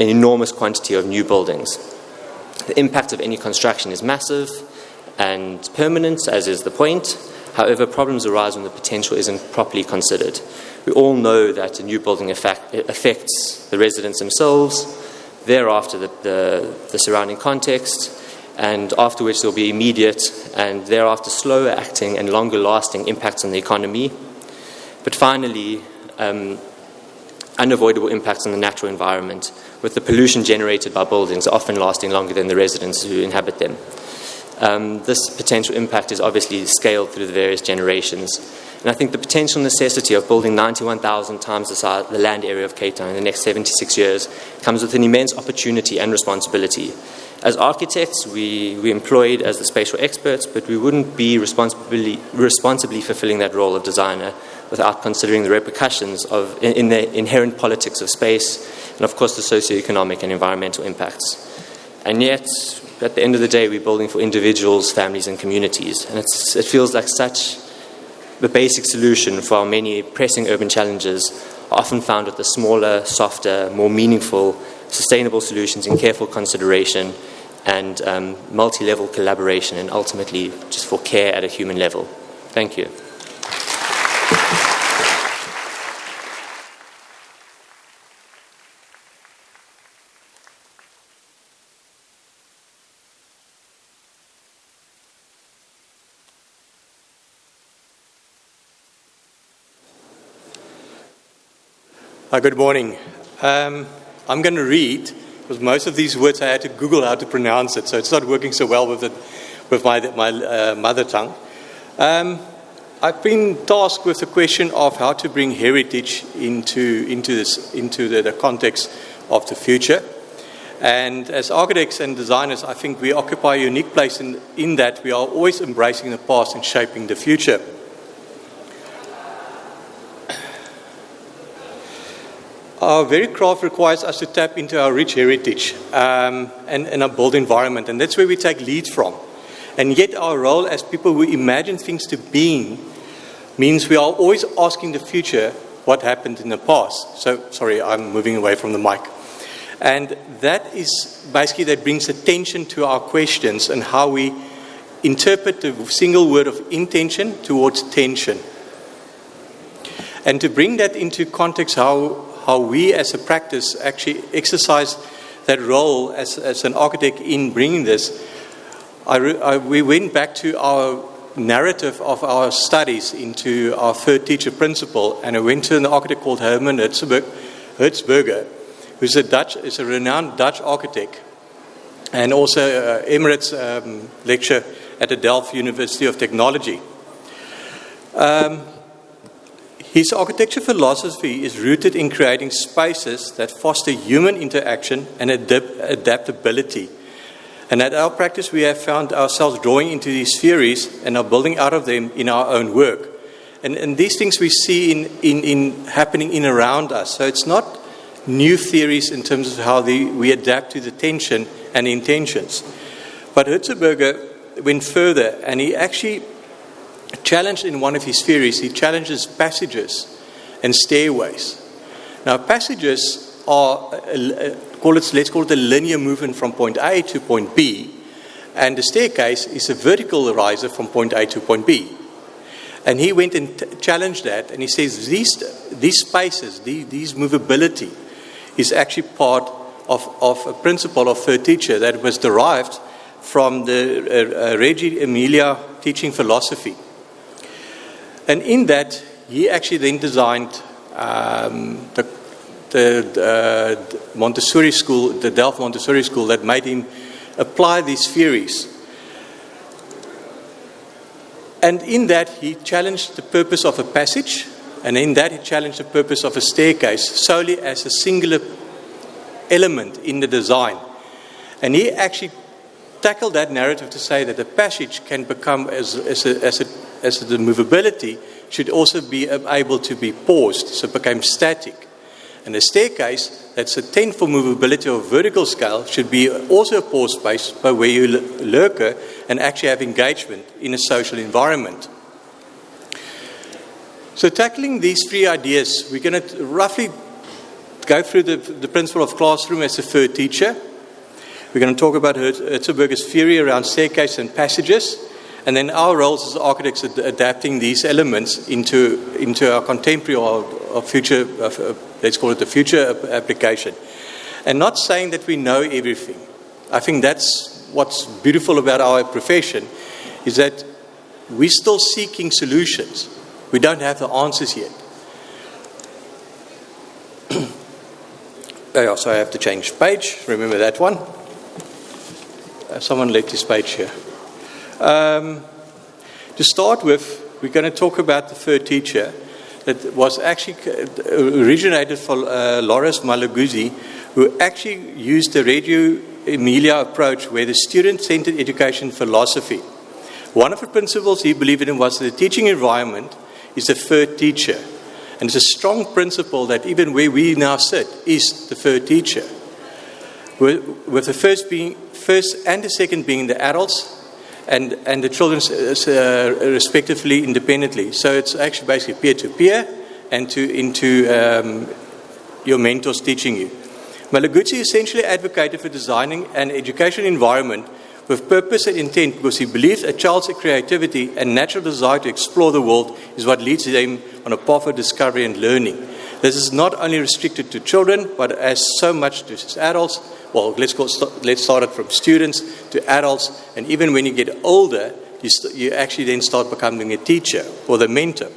an enormous quantity of new buildings. The impact of any construction is massive and permanent, as is the point. However, problems arise when the potential isn't properly considered. We all know that a new building affects the residents themselves, thereafter the surrounding context, and after which there will be immediate and thereafter slower acting and longer lasting impacts on the economy. But finally, unavoidable impacts on the natural environment, with the pollution generated by buildings often lasting longer than the residents who inhabit them. This potential impact is obviously scaled through the various generations. And I think the potential necessity of building 91,000 times the land area of Cape Town in the next 76 years comes with an immense opportunity and responsibility. As architects, we employed as the spatial experts, but we wouldn't be responsibly fulfilling that role of designer without considering the repercussions in the inherent politics of space and, of course, the socioeconomic and environmental impacts. And yet, at the end of the day, we're building for individuals, families, and communities. And it feels like such the basic solution for our many pressing urban challenges are often found with the smaller, softer, more meaningful, sustainable solutions in careful consideration and multi-level collaboration, and ultimately just for care at a human level. Thank you. Good morning. I'm going to read, because most of these words I had to Google how to pronounce it, so it's not working so well with my mother tongue. I've been tasked with the question of how to bring heritage into the context of the future. And as architects and designers, I think we occupy a unique place in that we are always embracing the past and shaping the future. Our very craft requires us to tap into our rich heritage and our built environment, and that's where we take lead from. And yet our role as people who imagine things to being means we are always asking the future what happened in the past. So, sorry, I'm moving away from the mic. And that is basically, that brings attention to our questions and how we interpret the single word of intention towards tension. And to bring that into context, how we as a practice actually exercise that role as an architect in bringing this, we went back to our narrative of our studies into our third teacher principle, and I went to an architect called Herman Hertzberger, who's is a renowned Dutch architect, and also Emirates lecturer at the Delft University of Technology. His architecture philosophy is rooted in creating spaces that foster human interaction and adaptability. And at our practice, we have found ourselves drawing into these theories and are building out of them in our own work. And these things we see in happening in around us. So it's not new theories in terms of how we adapt to the tension and intentions. But Hertzberger went further, and he actually challenged in one of his theories, he challenges passages and stairways. Now, passages are, let's call it a linear movement from point A to point B, and the staircase is a vertical riser from point A to point B. And he went and challenged that, and he says these spaces, these movability, is actually part of a principle of third teacher that was derived from the Reggio Emilia teaching philosophy. And in that, he actually then designed the Montessori school, the Delft Montessori school, that made him apply these theories. And in that, he challenged the purpose of a passage, and in that, he challenged the purpose of a staircase solely as a singular element in the design. And he actually tackled that narrative to say that the passage can become, as the movability, should also be able to be paused, so it became static. And the staircase, that's a 10 for movability of vertical scale, should be also a pause space by where you lurker and actually have engagement in a social environment. So tackling these three ideas, we're going to roughly go through the principle of classroom as a third teacher. We're going to talk about Hertzberger's theory around staircase and passages, and then our roles as architects adapting these elements into our contemporary or future, let's call it the future application. And not saying that we know everything. I think that's what's beautiful about our profession, is that we're still seeking solutions. We don't have the answers yet. Oh, so I have to change page. Remember that one. Someone left his page here. To start with, we're going to talk about the third teacher that was actually originated for Loris Malaguzzi, who actually used the Reggio Emilia approach where the student-centered education philosophy. One of the principles he believed in was that the teaching environment is the third teacher. And it's a strong principle that even where we now sit is the third teacher. With the first and the second being the adults and the children respectively independently. So it's actually basically peer-to-peer and into your mentors teaching you. Malaguzzi essentially advocated for designing an education environment with purpose and intent because he believed a child's creativity and natural desire to explore the world is what leads them on a path of discovery and learning. This is not only restricted to children, but as so much to adults. Well, let's start it from students to adults, and even when you get older, you actually then start becoming a teacher or the mentor.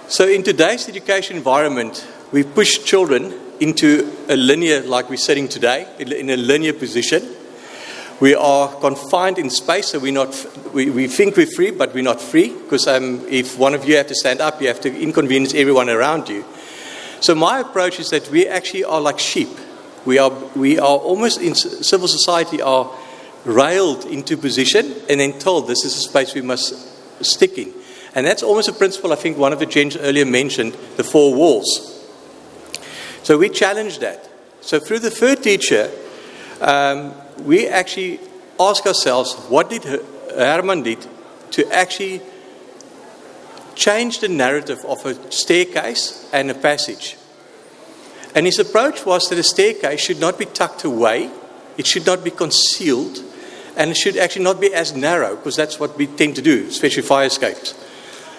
So in today's education environment, we push children into a linear, like we're sitting today, in a linear position. We are confined in space, so we think we're free, but we're not free, because if one of you have to stand up, you have to inconvenience everyone around you. So my approach is that we actually are like sheep. We are almost in civil society are railed into position and then told this is a space we must stick in. And that's almost a principle, I think one of the gents earlier mentioned, the four walls. So we challenged that. So through the third teacher, we actually ask ourselves, what did Herman did to actually change the narrative of a staircase and a passage? And his approach was that a staircase should not be tucked away, it should not be concealed, and it should actually not be as narrow, because that's what we tend to do, especially fire escapes.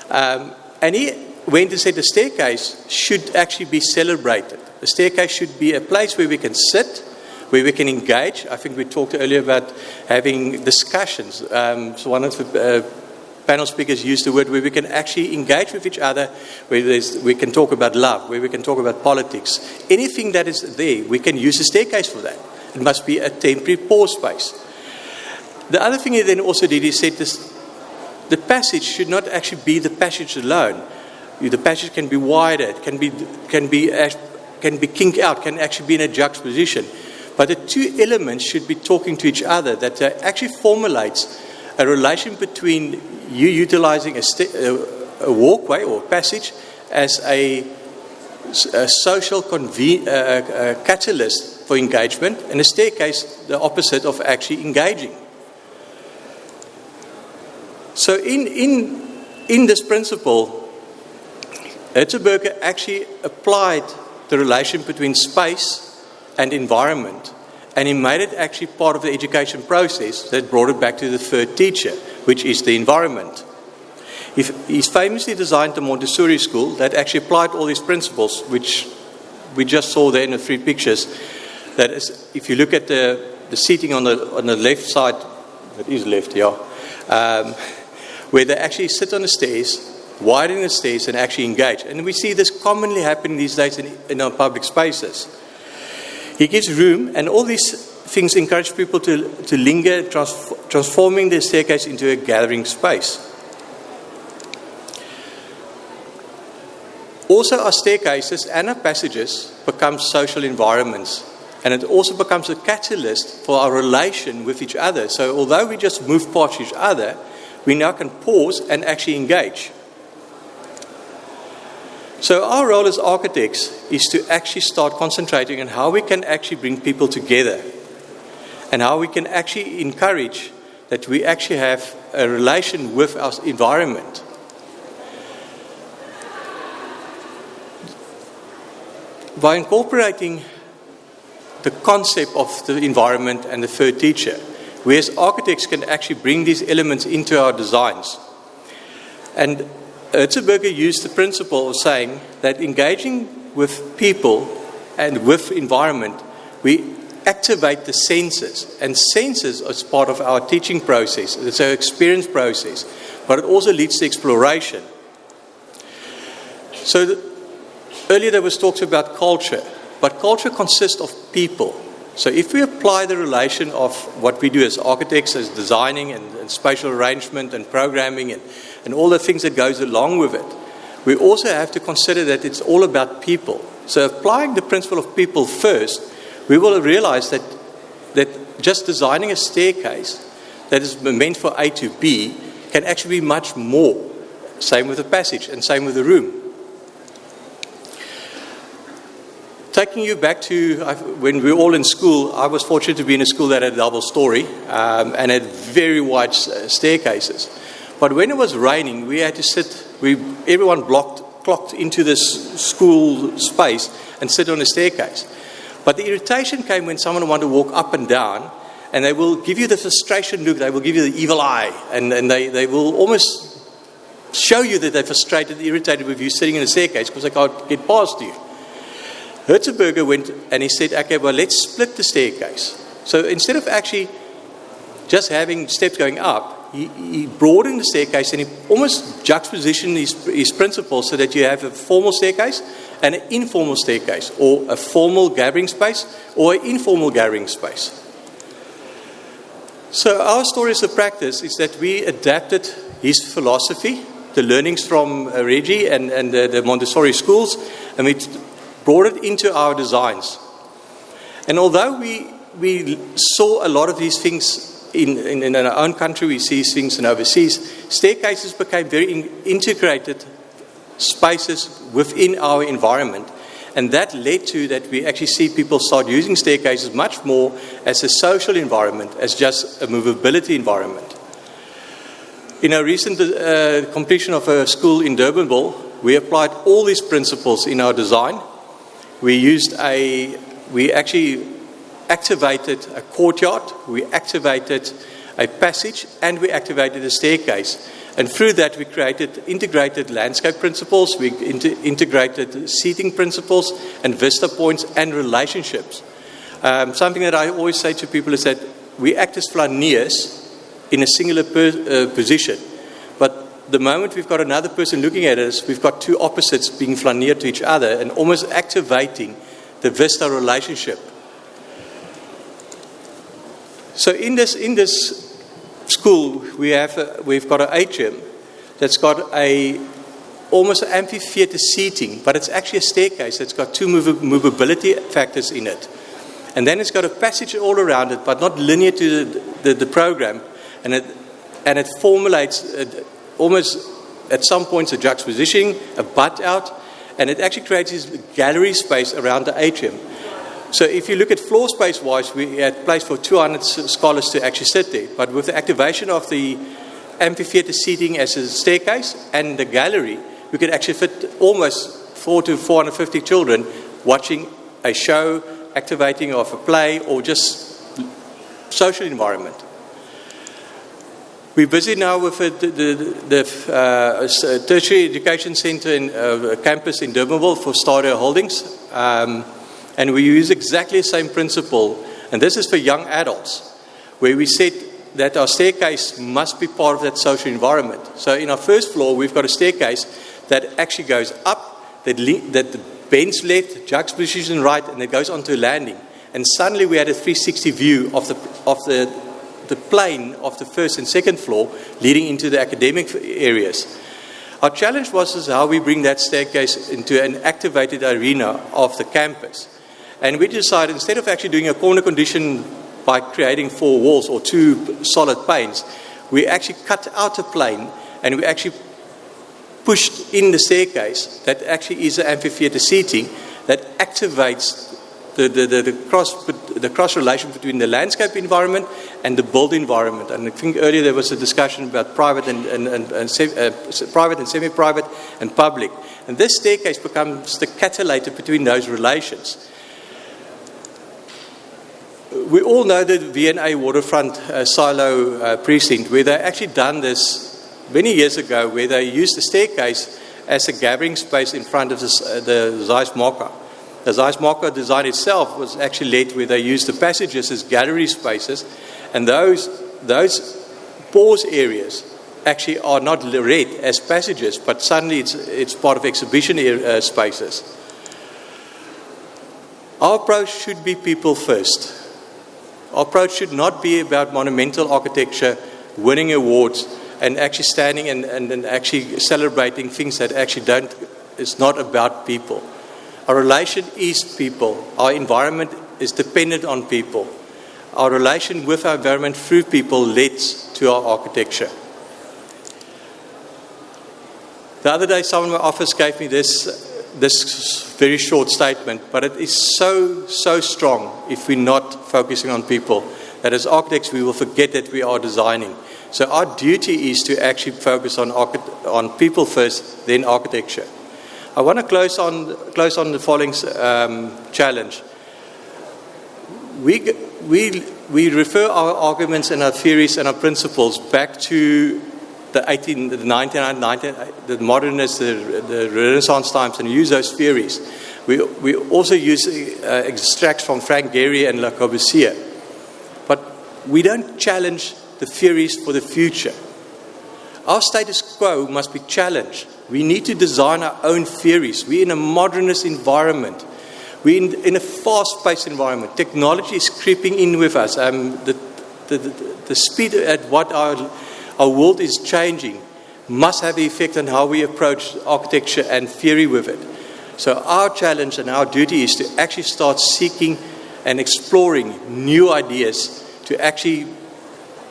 And he went and said the staircase should actually be celebrated. The staircase should be a place where we can sit, where we can engage. I think we talked earlier about having discussions. So one of the panel speakers used the word where we can actually engage with each other, where we can talk about love, where we can talk about politics. Anything that is there, we can use a staircase for that. It must be a temporary pause space. The other thing he then also did, he said the passage should not actually be the passage alone. The passage can be wider, it can be kinked out, can actually be in a juxtaposition. But the two elements should be talking to each other, that actually formulates a relation between you utilizing a walkway or passage as a social catalyst for engagement, and a staircase the opposite of actually engaging. So in this principle, Hertzberger actually applied the relation between space and environment, and he made it actually part of the education process that brought it back to the third teacher, which is the environment. He's famously designed the Montessori school that actually applied all these principles, which we just saw there in the three pictures. That is, if you look at the seating on the left side, it is left, yeah, where they actually sit on the stairs, widen the stairs, and actually engage. And we see this commonly happening these days in our public spaces. He gives room, and all these things encourage people to linger, transforming the staircase into a gathering space. Also, our staircases and our passages become social environments, and it also becomes a catalyst for our relation with each other. So although we just move past each other, we now can pause and actually engage. So our role as architects is to actually start concentrating on how we can actually bring people together, and how we can actually encourage that we actually have a relation with our environment. By incorporating the concept of the environment and the third teacher, we as architects can actually bring these elements into our designs. And Hertzberger used the principle of saying that engaging with people and with environment, we activate the senses. And senses is part of our teaching process. It's our experience process. But it also leads to exploration. So earlier there was talked about culture. But culture consists of people. So if we apply the relation of what we do as architects, as designing and spatial arrangement and programming and all the things that goes along with it, we also have to consider that it's all about people. So applying the principle of people first, we will realize that just designing a staircase that is meant for A to B can actually be much more. Same with the passage and same with the room. Taking you back to when we were all in school, I was fortunate to be in a school that had a double story and had very wide staircases. But when it was raining, we had to sit, everyone clocked into this school space and sit on a staircase. But the irritation came when someone wanted to walk up and down, and they will give you the frustration look, they will give you the evil eye, and they will almost show you that they're frustrated, irritated with you sitting in a staircase because they can't get past you. Hertzberger went and he said, okay, well, let's split the staircase. So instead of actually just having steps going up, he broadened the staircase and he almost juxtapositioned his principles so that you have a formal staircase and an informal staircase, or a formal gathering space or an informal gathering space. So our story as a practice is that we adapted his philosophy, the learnings from Reggie and the Montessori schools, and we brought it into our designs. And although we saw a lot of these things in our own country, we see things in overseas, staircases became very integrated spaces within our environment. And that led to that we actually see people start using staircases much more as a social environment, as just a movability environment. In our recent completion of a school in Durbanville, we applied all these principles in our design. We actually activated a courtyard, we activated a passage, and we activated a staircase. And through that, we created integrated landscape principles, we integrated seating principles, and vista points, and relationships. Something that I always say to people is that we act as flaneurs in a singular position. But the moment we've got another person looking at us, we've got two opposites being flaneered to each other and almost activating the vista relationship. So in this school, we've got an atrium that's got almost an amphitheater seating, but it's actually a staircase that's got two movability factors in it. And then it's got a passage all around it, but not linear to the program. And it formulates almost at some points a juxtaposition, a butt out, and it actually creates this gallery space around the atrium. So if you look at floor space-wise, we had place for 200 scholars to actually sit there. But with the activation of the amphitheater seating as a staircase and the gallery, we could actually fit almost 400 to 450 children watching a show, activating of a play, or just social environment. We're busy now with the tertiary education centre in campus in Durbanville for Stadio Holdings. And we use exactly the same principle. And this is for young adults, where we said that our staircase must be part of that social environment. So in our first floor, we've got a staircase that actually goes up, that bends left, juxtaposition right, and it goes onto a landing. And suddenly we had a 360 view of the plane of the first and second floor leading into the academic areas. Our challenge was how we bring that staircase into an activated arena of the campus. And we decided, instead of actually doing a corner condition by creating 4 walls or 2 solid panes, we actually cut out a plane and we actually pushed in the staircase that actually is an amphitheater seating that activates the cross relation between the landscape environment and the built environment. And I think earlier there was a discussion about private and semi-private and public. And this staircase becomes the catalyst between those relations. We all know the V&A waterfront silo precinct, where they actually done this many years ago, where they used the staircase as a gathering space in front of the Zeiss Marker. The Zeiss Marker design itself was actually led where they used the passages as gallery spaces, and those pause areas actually are not read as passages, but suddenly it's part of exhibition spaces. Our approach should be people first. Our approach should not be about monumental architecture, winning awards, and actually standing and actually celebrating things that actually it's not about people. Our relation is people. Our environment is dependent on people. Our relation with our environment through people leads to our architecture. The other day, someone in my office gave me this very short statement, but it is so strong if we're not focusing on people, that as architects we will forget that we are designing. So our duty is to actually focus on people first, then architecture. I want to close on the following challenge. We refer our arguments and our theories and our principles back to the modernists, the Renaissance times, and use those theories. We also use extracts from Frank Gehry and Le Corbusier. But we don't challenge the theories for the future. Our status quo must be challenged. We need to design our own theories. We're in a modernist environment. We're in a fast-paced environment. Technology is creeping in with us. The speed at what our world is changing must have an effect on how we approach architecture and theory with it. So our challenge and our duty is to actually start seeking and exploring new ideas to actually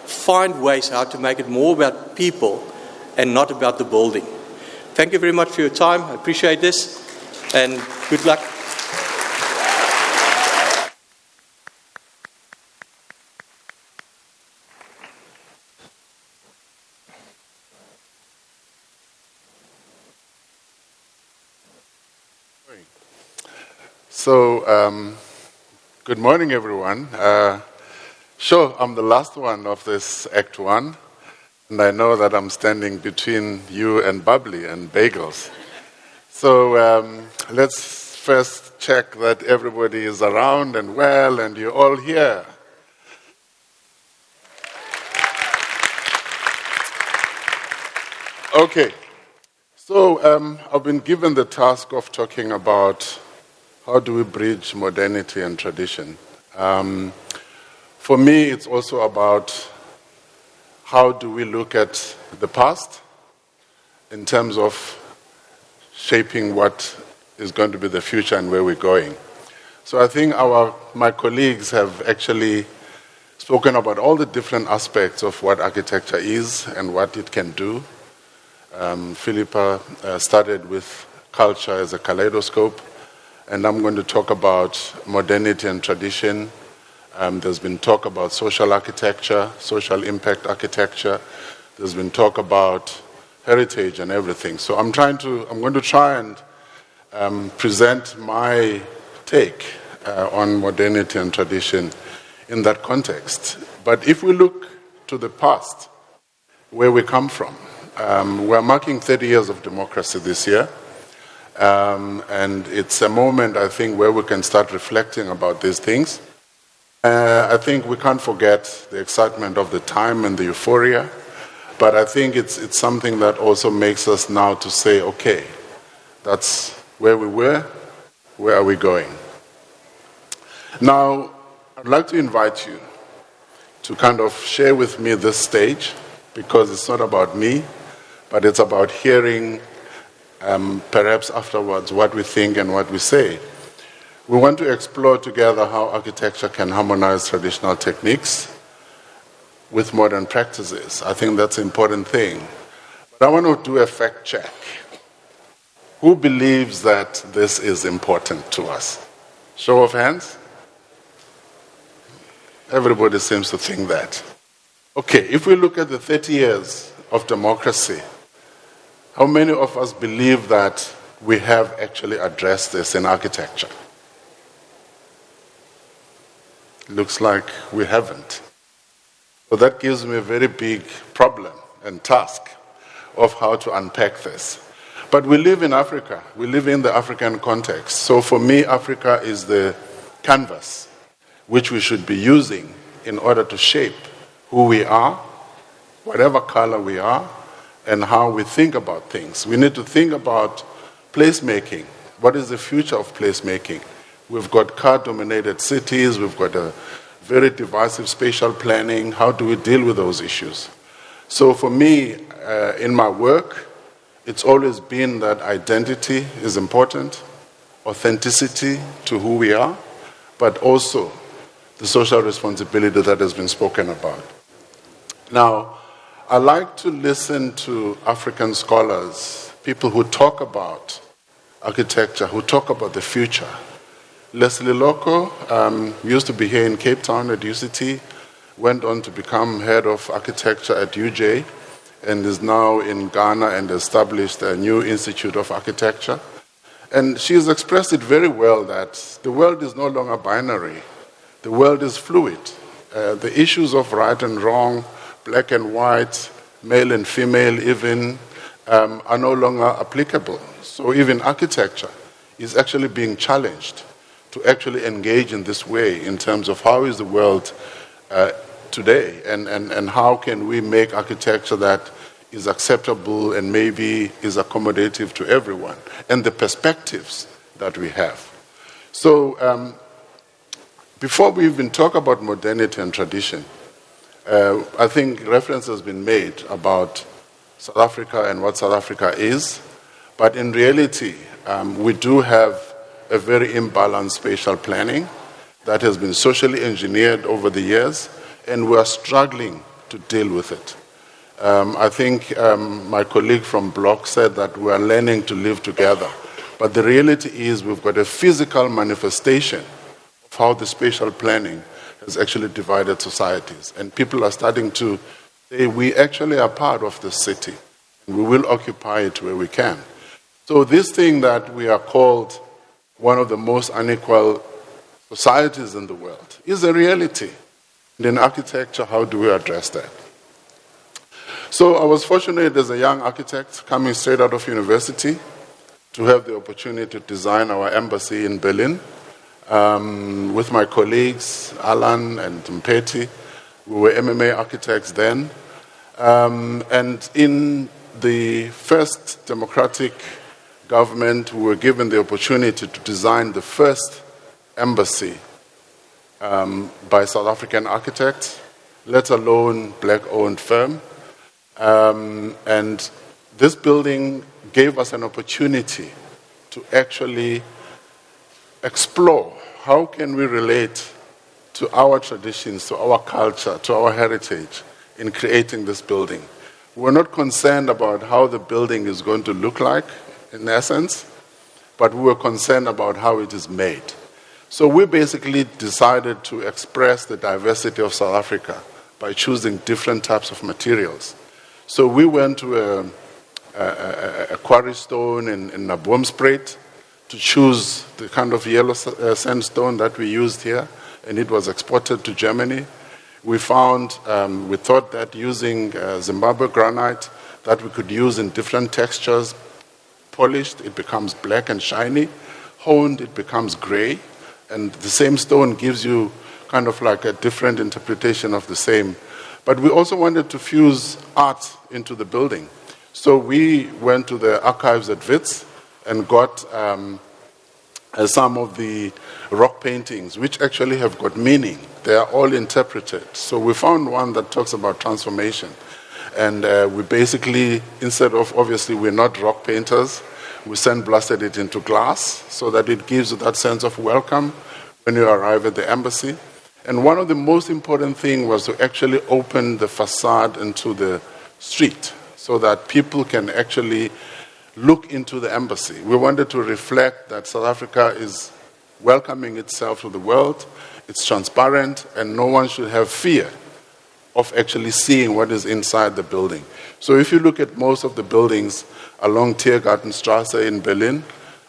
find ways how to make it more about people and not about the building. Thank you very much for your time. I appreciate this, and good luck. Good morning, everyone. Sure, I'm the last one of this Act 1, and I know that I'm standing between you and bubbly and bagels. So let's first check that everybody is around and well, and you're all here. Okay, so I've been given the task of talking about how do we bridge modernity and tradition. For me, it's also about how do we look at the past in terms of shaping what is going to be the future and where we're going. So I think my colleagues have actually spoken about all the different aspects of what architecture is and what it can do. Philippa started with culture as a kaleidoscope, and I'm going to talk about modernity and tradition. There's been talk about social architecture, social impact architecture. There's been talk about heritage and everything. So I'm going to try and present my take on modernity and tradition in that context. But if we look to the past, where we come from, we're marking 30 years of democracy this year. And it's a moment, I think, where we can start reflecting about these things. I think we can't forget the excitement of the time and the euphoria, but I think it's something that also makes us now to say, okay, that's where we were, where are we going? Now, I'd like to invite you to kind of share with me this stage, because it's not about me, but it's about hearing perhaps afterwards what we think and what we say. We want to explore together how architecture can harmonize traditional techniques with modern practices. I think that's an important thing. But I want to do a fact check. Who believes that this is important to us? Show of hands? Everybody seems to think that. Okay, if we look at the 30 years of democracy, how many of us believe that we have actually addressed this in architecture? Looks like we haven't. So that gives me a very big problem and task of how to unpack this. But we live in Africa. We live in the African context. So for me, Africa is the canvas which we should be using in order to shape who we are, whatever color we are, and how we think about things. We need to think about placemaking. What is the future of placemaking? We've got car-dominated cities. We've got a very divisive spatial planning. How do we deal with those issues? So for me, in my work, it's always been that identity is important, authenticity to who we are, but also the social responsibility that has been spoken about. Now, I like to listen to African scholars, people who talk about architecture, who talk about the future. Leslie Loko used to be here in Cape Town at UCT, went on to become head of architecture at UJ, and is now in Ghana and established a new Institute of Architecture. And she has expressed it very well that the world is no longer binary. The world is fluid. The issues of right and wrong, black and white, male and female even, are no longer applicable. So even architecture is actually being challenged to actually engage in this way in terms of how is the world today and how can we make architecture that is acceptable and maybe is accommodative to everyone, and the perspectives that we have. So before we even talk about modernity and tradition, I think reference has been made about South Africa and what South Africa is, but in reality, we do have a very imbalanced spatial planning that has been socially engineered over the years, and we are struggling to deal with it. I think my colleague from Block said that we are learning to live together, but the reality is we've got a physical manifestation of how the spatial planning has actually divided societies. And people are starting to say, we actually are part of the city, and we will occupy it where we can. So this thing that we are called one of the most unequal societies in the world is a reality. And in architecture, how do we address that? So I was fortunate as a young architect coming straight out of university to have the opportunity to design our embassy in Berlin with my colleagues, Alan and Mpeti. We were MMA architects then. And in the first democratic government, we were given the opportunity to design the first embassy by South African architects, let alone black-owned firm. And this building gave us an opportunity to actually explore how can we relate to our traditions, to our culture, to our heritage in creating this building. We're not concerned about how the building is going to look like, in essence, but we were concerned about how it is made. So we basically decided to express the diversity of South Africa by choosing different types of materials. So we went to a quarry stone in Naboomspruit to choose the kind of yellow sandstone that we used here, and it was exported to Germany. We thought that using Zimbabwe granite that we could use in different textures, polished, it becomes black and shiny, honed, it becomes gray, and the same stone gives you kind of like a different interpretation of the same. But we also wanted to fuse art into the building. So we went to the archives at Wits and got some of the rock paintings, which actually have got meaning. They are all interpreted. So we found one that talks about transformation. And we basically, instead of, obviously, we're not rock painters, we sandblasted it into glass so that it gives you that sense of welcome when you arrive at the embassy. And one of the most important things was to actually open the facade into the street so that people can actually look into the embassy. We wanted to reflect that South Africa is welcoming itself to the world, it's transparent, and no one should have fear of actually seeing what is inside the building. So if you look at most of the buildings along Tiergartenstrasse in Berlin,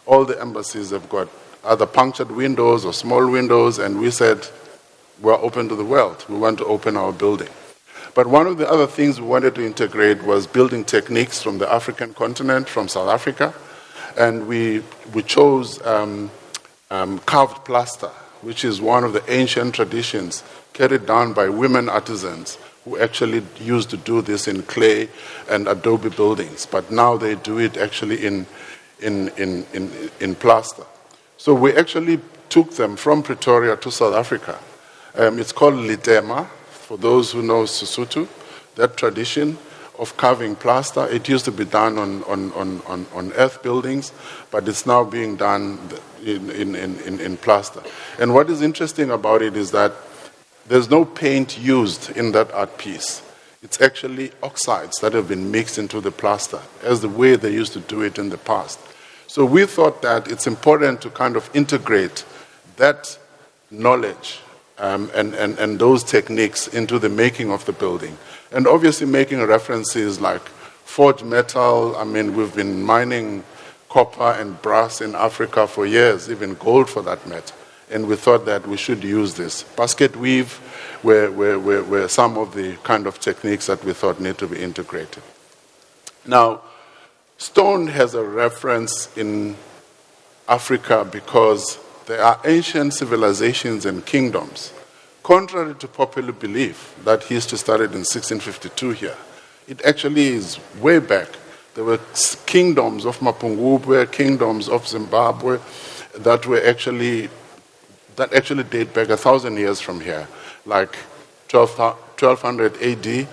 all the embassies have got either punctured windows or small windows, and we said, we're open to the world. We want to open our building. But one of the other things we wanted to integrate was building techniques from the African continent, from South Africa. And we chose carved plaster, which is one of the ancient traditions carried down by women artisans who actually used to do this in clay and adobe buildings. But now they do it actually in plaster. So we actually took them from Pretoria to South Africa. It's called Litema, for those who know Sesotho, that tradition of carving plaster. It used to be done on earth buildings, but it's now being done in plaster. And what is interesting about it is that there's no paint used in that art piece. It's actually oxides that have been mixed into the plaster, as the way they used to do it in the past. So we thought that it's important to kind of integrate that knowledge and those techniques into the making of the building. And obviously making references like forged metal. I mean, we've been mining copper and brass in Africa for years, even gold for that matter. And we thought that we should use this. Basket weave were some of the kind of techniques that we thought need to be integrated. Now, stone has a reference in Africa because there are ancient civilizations and kingdoms. Contrary to popular belief that history started in 1652 here, it actually is way back. There were kingdoms of Mapungubwe, kingdoms of Zimbabwe that actually date back 1,000 years from here, like 1200 AD.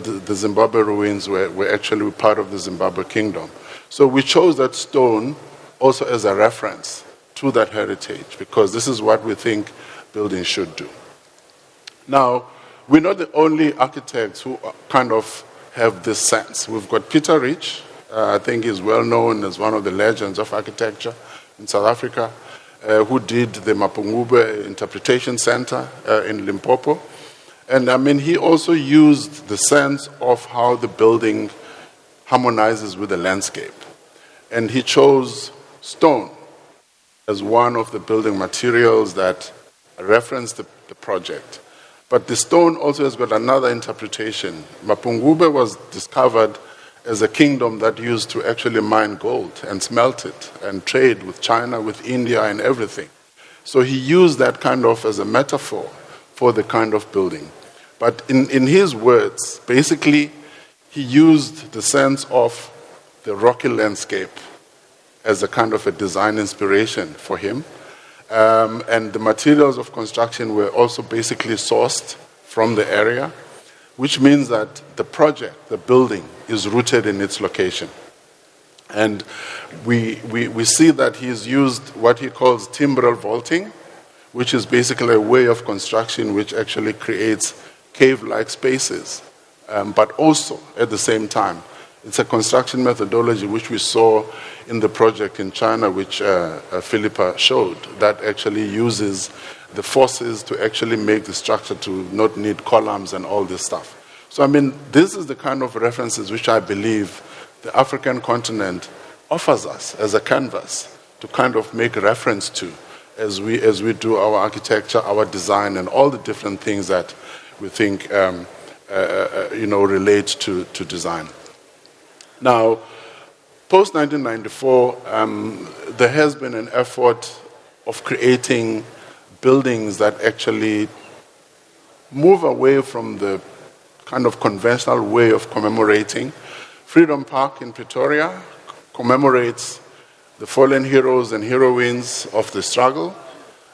The Zimbabwe ruins were actually part of the Zimbabwe kingdom. So we chose that stone also as a reference to that heritage, because this is what we think buildings should do. Now, we're not the only architects who kind of have this sense. We've got Peter Rich, I think he's well known as one of the legends of architecture in South Africa, who did the Mapungubwe Interpretation Center in Limpopo. And I mean, he also used the sense of how the building harmonizes with the landscape. And he chose stone as one of the building materials that reference the project. But the stone also has got another interpretation. Mapungubwe was discovered as a kingdom that used to actually mine gold and smelt it and trade with China, with India, and everything. So he used that kind of as a metaphor for the kind of building. But in his words, basically, he used the sense of the rocky landscape as a kind of a design inspiration for him. And the materials of construction were also basically sourced from the area, which means that the project, the building, is rooted in its location. And we see that he's used what he calls timbral vaulting, which is basically a way of construction which actually creates cave-like spaces. But also, at the same time, it's a construction methodology which we saw in the project in China, which Philippa showed, that actually uses the forces to actually make the structure to not need columns and all this stuff. So, I mean, this is the kind of references which I believe the African continent offers us as a canvas to kind of make reference to as we do our architecture, our design, and all the different things that we think relate to design. Now, post-1994, there has been an effort of creating buildings that actually move away from the kind of conventional way of commemorating. Freedom Park in Pretoria commemorates the fallen heroes and heroines of the struggle,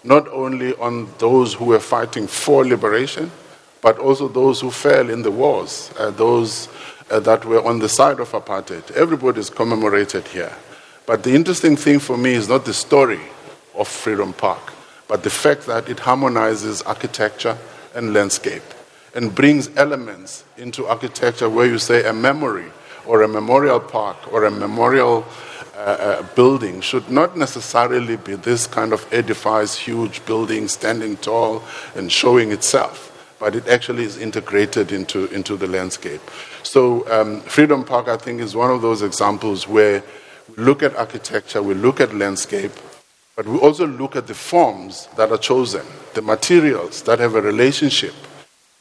not only on those who were fighting for liberation, but also those who fell in the wars, those that were on the side of apartheid. Everybody is commemorated here. But the interesting thing for me is not the story of Freedom Park, but the fact that it harmonizes architecture and landscape and brings elements into architecture where you say a memory or a memorial park or a memorial building should not necessarily be this kind of edifies huge building standing tall and showing itself, but it actually is integrated into the landscape. So Freedom Park, I think, is one of those examples where we look at architecture, we look at landscape, but we also look at the forms that are chosen, the materials that have a relationship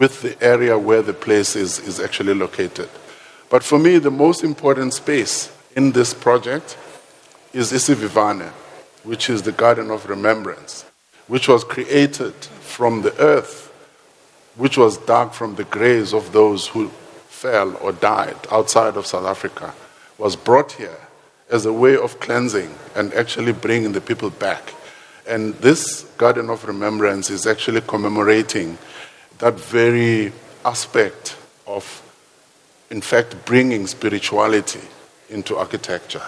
with the area where the place is actually located. But for me, the most important space in this project is Isivivane, which is the Garden of Remembrance, which was created from the earth, which was dug from the graves of those who fell or died outside of South Africa, was brought here as a way of cleansing and actually bringing the people back. And this Garden of Remembrance is actually commemorating that very aspect of, in fact, bringing spirituality into architecture.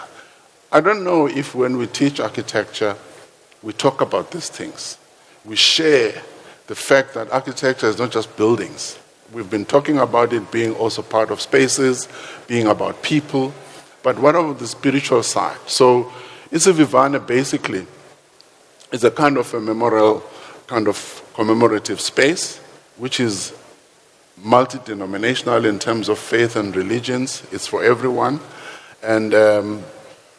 I don't know if when we teach architecture, we talk about these things. We share the fact that architecture is not just buildings. We've been talking about it being also part of spaces, being about people, but what about the spiritual side? So Isivivane basically is a kind of a memorial, kind of commemorative space, which is multi-denominational in terms of faith and religions. It's for everyone. And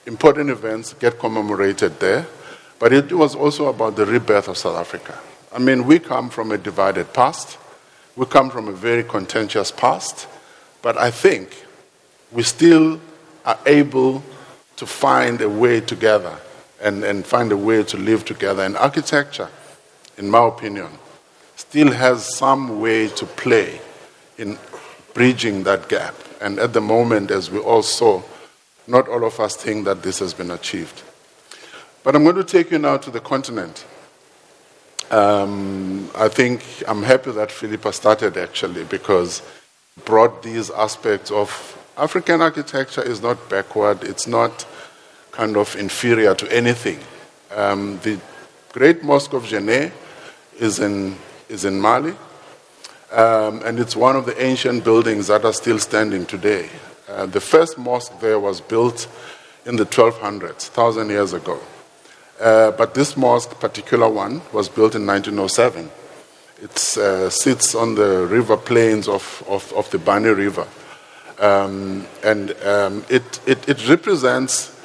important events get commemorated there. But it was also about the rebirth of South Africa. I mean, we come from a divided past. We come from a very contentious past. But I think we still are able to find a way together and find a way to live together. And architecture, in my opinion, still has some way to play in bridging that gap. And at the moment, as we all saw, not all of us think that this has been achieved. But I'm going to take you now to the continent. I think I'm happy that Philippa started, actually, because brought these aspects of African architecture is not backward, it's not kind of inferior to anything. The Great Mosque of Djenné is in Mali, and it's one of the ancient buildings that are still standing today. The first mosque there was built in the 1200s, 1,000 years ago. But this mosque, particular one, was built in 1907. It sits on the river plains of the Bani River. It represents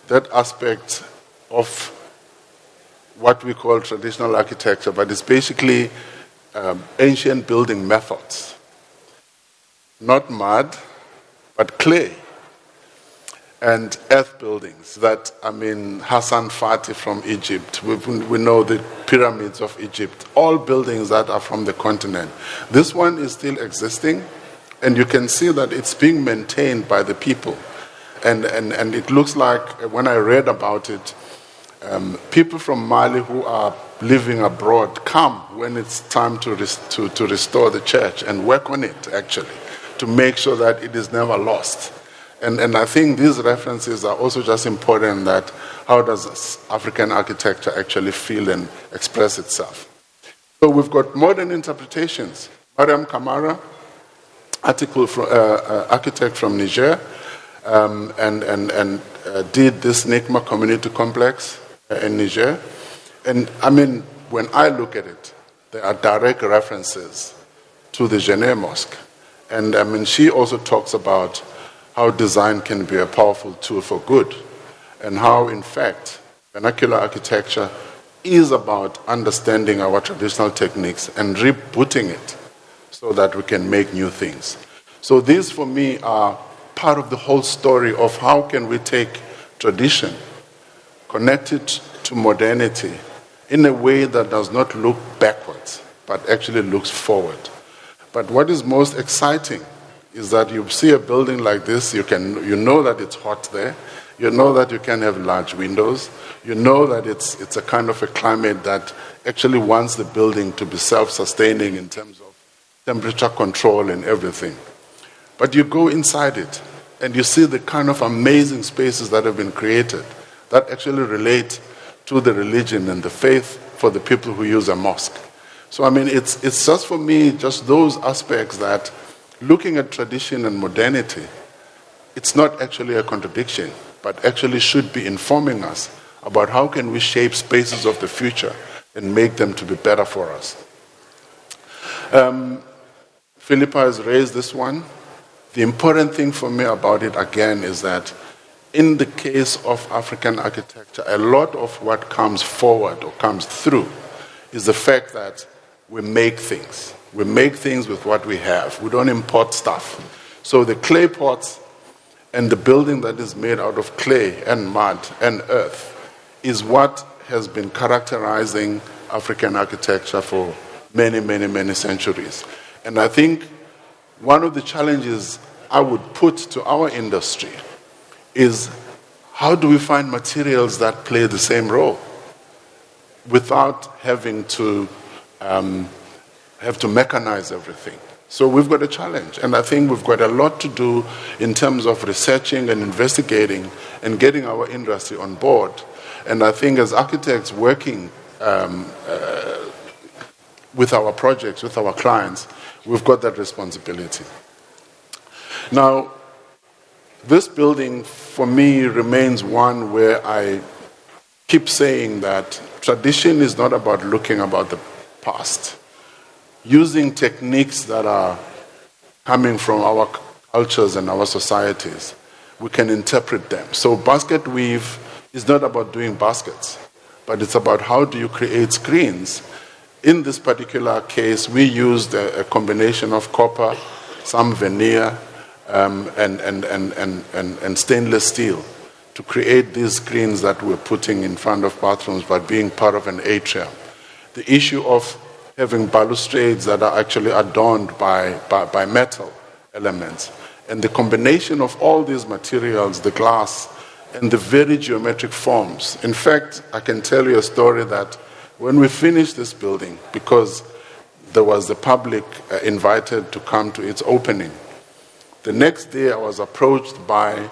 that aspect of what we call traditional architecture, but it's basically ancient building methods. Not mud, but clay. And earth buildings that, Hassan Fatih from Egypt, we know the pyramids of Egypt, all buildings that are from the continent. This one is still existing, and you can see that it's being maintained by the people. And it looks like, when I read about it, people from Mali who are living abroad come when it's time to restore the church and work on it, actually, to make sure that it is never lost. And I think these references are also just important, that how does African architecture actually feel and express itself. So we've got modern interpretations. Mariam Kamara, architect from Niger, did this Nikma community complex in Niger. And when I look at it, there are direct references to the Genève Mosque. And she also talks about how design can be a powerful tool for good, and how, in fact, vernacular architecture is about understanding our traditional techniques and rebooting it so that we can make new things. So these, for me, are part of the whole story of how can we take tradition, connect it to modernity in a way that does not look backwards, but actually looks forward. But what is most exciting is that you see a building like this, you know that it's hot there, you know that you can have large windows, you know that it's a kind of a climate that actually wants the building to be self-sustaining in terms of temperature control and everything. But you go inside it, and you see the kind of amazing spaces that have been created that actually relate to the religion and the faith for the people who use a mosque. So it's just, for me, just those aspects that looking at tradition and modernity, it's not actually a contradiction, but actually should be informing us about how can we shape spaces of the future and make them to be better for us. Philippa has raised this one. The important thing for me about it, again, is that in the case of African architecture, a lot of what comes forward or comes through is the fact that we make things. We make things with what we have. We don't import stuff. So the clay pots and the building that is made out of clay and mud and earth is what has been characterizing African architecture for many, many, many centuries. And I think one of the challenges I would put to our industry is, how do we find materials that play the same role without having to have to mechanize everything? So we've got a challenge, and I think we've got a lot to do in terms of researching and investigating and getting our industry on board. And I think as architects working with our projects, with our clients, we've got that responsibility. Now, this building, for me, remains one where I keep saying that tradition is not about looking about the past. Using techniques that are coming from our cultures and our societies, we can interpret them. So basket weave is not about doing baskets, but it's about how do you create screens. In this particular case, we used a combination of copper, some veneer, and stainless steel to create these screens that we're putting in front of bathrooms by being part of an atrium. The issue of having balustrades that are actually adorned by metal elements, and the combination of all these materials, the glass, and the very geometric forms. In fact, I can tell you a story that when we finished this building, because there was the public invited to come to its opening, the next day I was approached by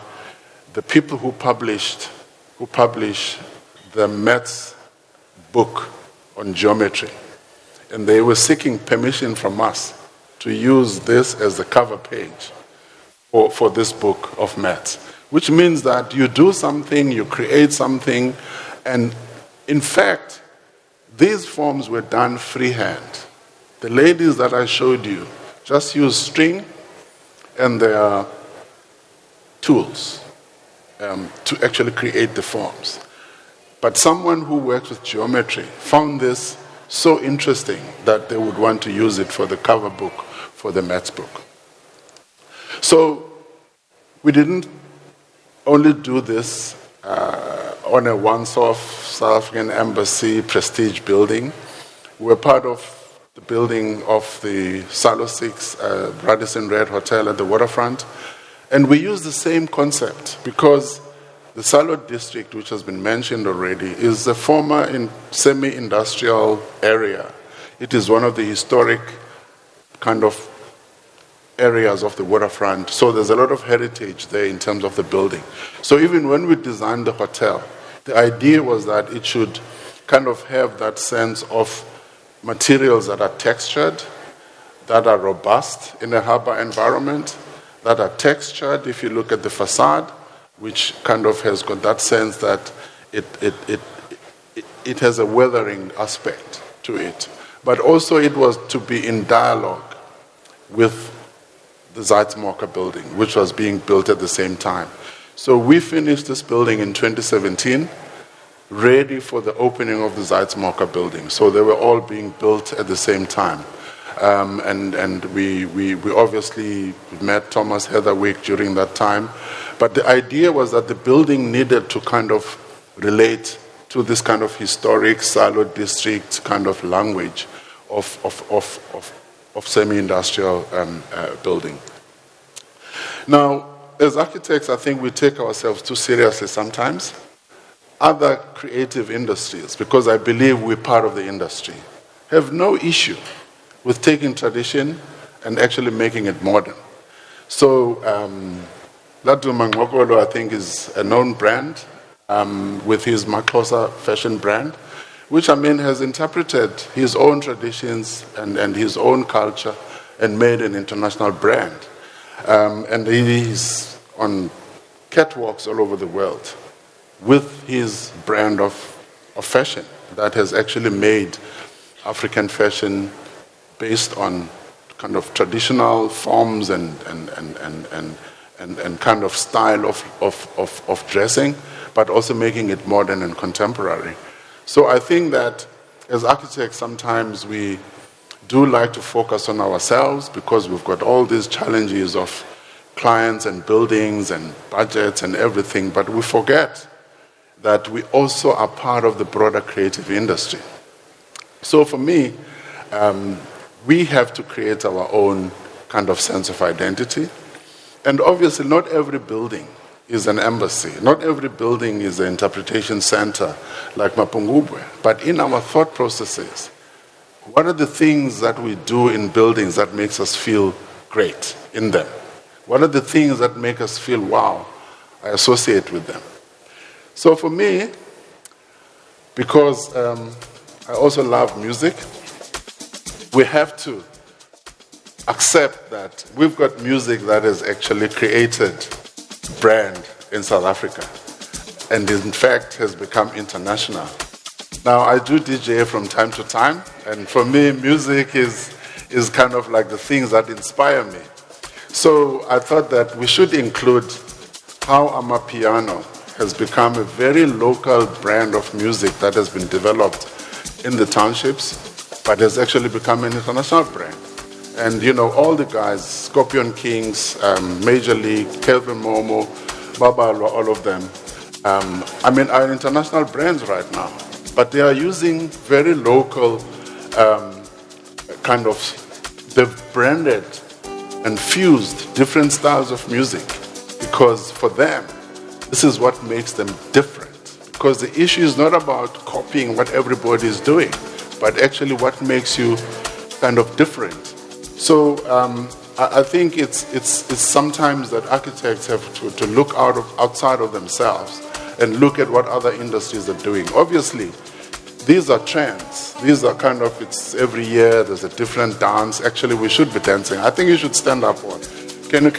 the people who publish the Met's book on geometry. And they were seeking permission from us to use this as the cover page for this book of Met, which means that you do something, you create something, and in fact, these forms were done freehand. The ladies that I showed you just used string and their tools to actually create the forms. But someone who works with geometry found this so interesting that they would want to use it for the cover book, for the maths book. So we didn't only do this on a once-off South African Embassy prestige building. We were part of the building of the Salo 6 Radisson Red Hotel at the waterfront. And we use the same concept because the Salo district, which has been mentioned already, is a former semi-industrial area. It is one of the historic kind of areas of the waterfront. So there's a lot of heritage there in terms of the building. So even when we designed the hotel, the idea was that it should kind of have that sense of materials that are textured, that are robust in a harbor environment, that are textured if you look at the facade, which kind of has got that sense that it has a weathering aspect to it. But also it was to be in dialogue with the Zeitmarker building, which was being built at the same time. So we finished this building in 2017, ready for the opening of the Zeitmarker building. So they were all being built at the same time. And we obviously met Thomas Heatherwick during that time. But the idea was that the building needed to kind of relate to this kind of historic Salo district kind of language of semi-industrial building. Now, as architects, I think we take ourselves too seriously sometimes. Other creative industries, because I believe we're part of the industry, have no issue with taking tradition and actually making it modern. So, Latu Mangokolo, I think, is a known brand with his Maxhosa fashion brand, which has interpreted his own traditions and his own culture and made an international brand. And he's on catwalks all over the world with his brand of fashion that has actually made African fashion based on kind of traditional forms and kind of style of dressing, but also making it modern and contemporary. So I think that as architects, sometimes we do like to focus on ourselves because we've got all these challenges of clients and buildings and budgets and everything, but we forget that we also are part of the broader creative industry. So for me, we have to create our own kind of sense of identity. And obviously, not every building is an embassy. Not every building is an interpretation center like Mapungubwe. But in our thought processes, what are the things that we do in buildings that makes us feel great in them? What are the things that make us feel, wow, I associate with them? So for me, because I also love music, we have to accept that we've got music that has actually created a brand in South Africa and in fact has become international. Now, I do DJ from time to time, and for me, music is kind of like the things that inspire me. So I thought that we should include how Amapiano has become a very local brand of music that has been developed in the townships, but has actually become an international brand. And all the guys, Scorpion Kings, Major League, Kelvin Momo, Babalwa, all of them, are international brands right now. But they are using very local they've branded and fused different styles of music because for them, this is what makes them different. Because the issue is not about copying what everybody is doing, but actually what makes you kind of different. So I think it's sometimes that architects have to look outside of themselves and look at what other industries are doing. Obviously, these are trends. These are it's every year there's a different dance. Actually, we should be dancing. I think you should stand up one. Can you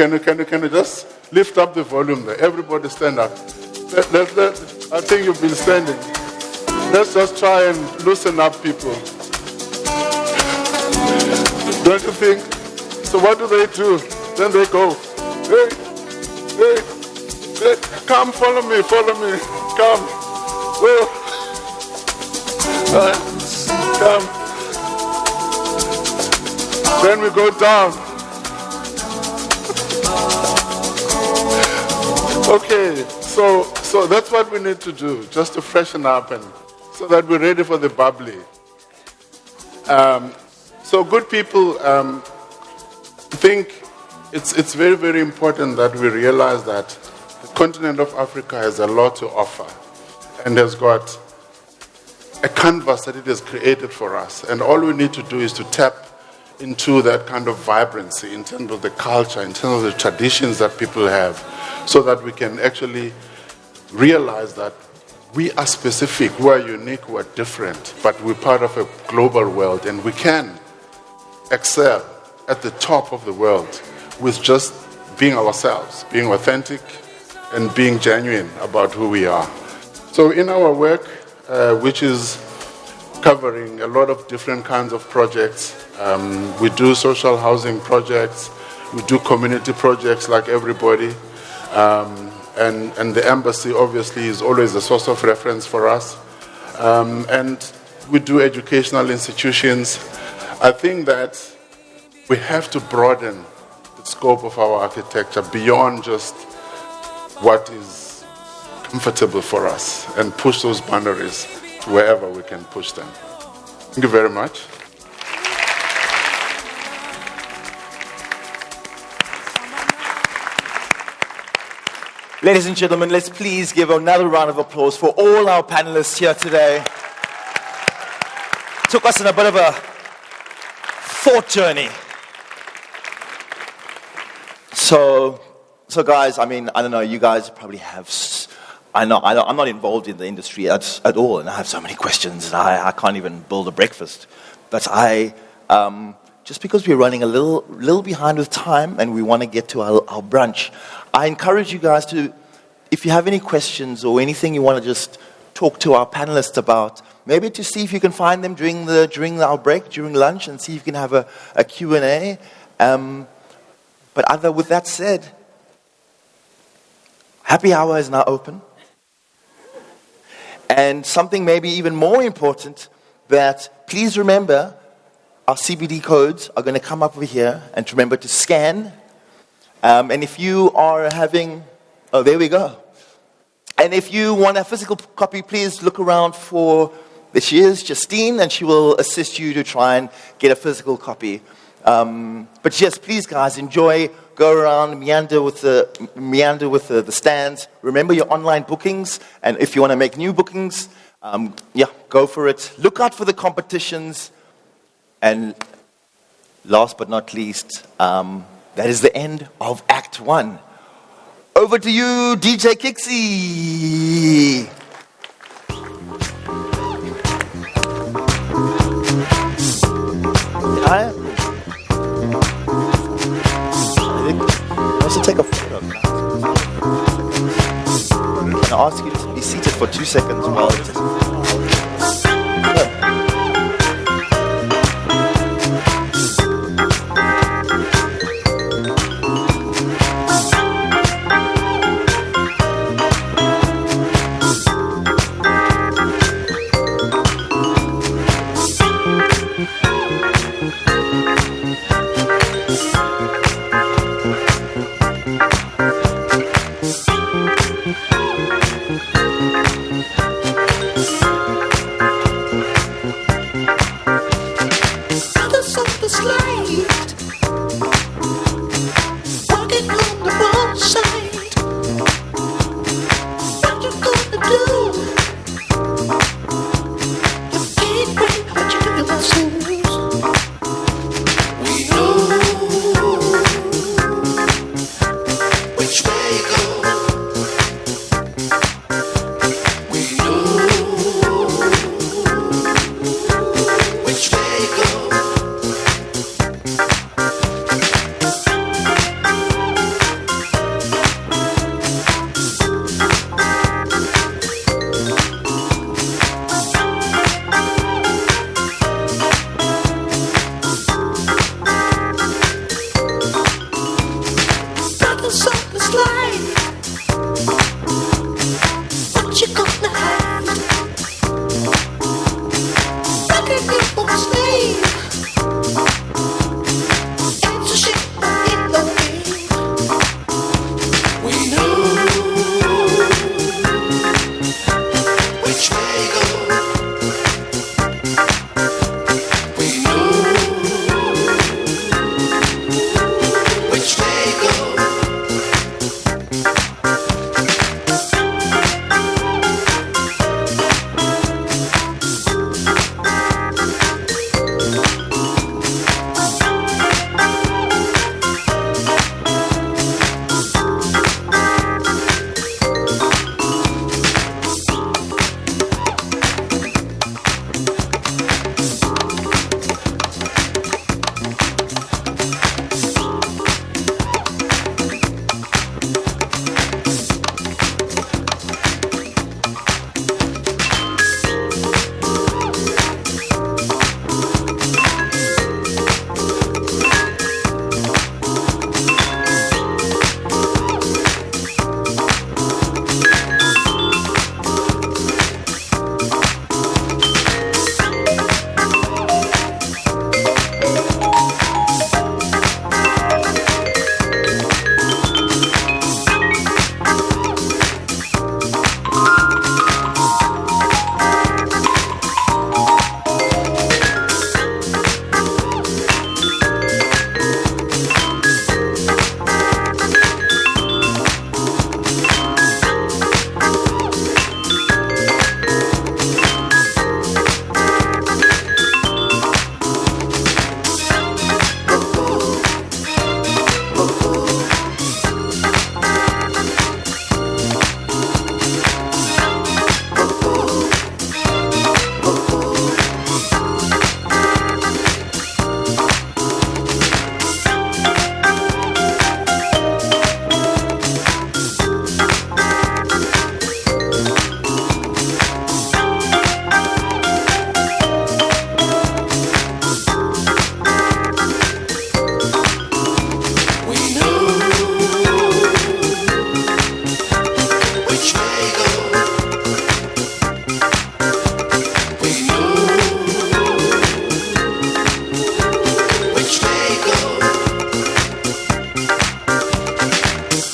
just lift up the volume there? Everybody stand up. I think you've been standing. Let's just try and loosen up people. Don't you think? So what do? Then they go, hey, come, follow me, come. Well, Come. Then we go down. Okay, so that's what we need to do, just to freshen up and so that we're ready for the bubbly. So good people, I think it's very, very important that we realize that the continent of Africa has a lot to offer and has got a canvas that it has created for us. And all we need to do is to tap into that kind of vibrancy in terms of the culture, in terms of the traditions that people have, so that we can actually realize that we are specific, we are unique, we are different, but we're part of a global world, and we can excel at the top of the world with just being ourselves, being authentic, and being genuine about who we are. So in our work, which is covering a lot of different kinds of projects, we do social housing projects, we do community projects like everybody, and the embassy obviously is always a source of reference for us. And we do educational institutions. I think that we have to broaden the scope of our architecture beyond just what is comfortable for us and push those boundaries to wherever we can push them. Thank you very much. Ladies and gentlemen, let's please give another round of applause for all our panelists here today. It took us on a bit of a thought journey. So guys, I mean, I don't know, you guys probably have, I'm not involved in the industry at all, and I have so many questions, and I can't even build a breakfast. But just because we're running a little behind with time, and we want to get to our brunch, I encourage you guys to, if you have any questions or anything you want to just talk to our panelists about, maybe to see if you can find them during our break, during lunch, and see if you can have a Q&A. But with that said, happy hour is now open. And something maybe even more important, that please remember, our CBD codes are going to come up over here, and remember to scan. And if you are having, there we go. And if you want a physical copy, please look around for, there she is, Justine, and she will assist you to try and get a physical copy. But yes, please guys, enjoy, go around, meander with the stands. Remember your online bookings, and if you want to make new bookings, go for it. Look out for the competitions, and last but not least, that is the end of Act 1. Over to you, DJ Kixie. Hi. Also take a photo. Can I ask you to be seated for 2 seconds while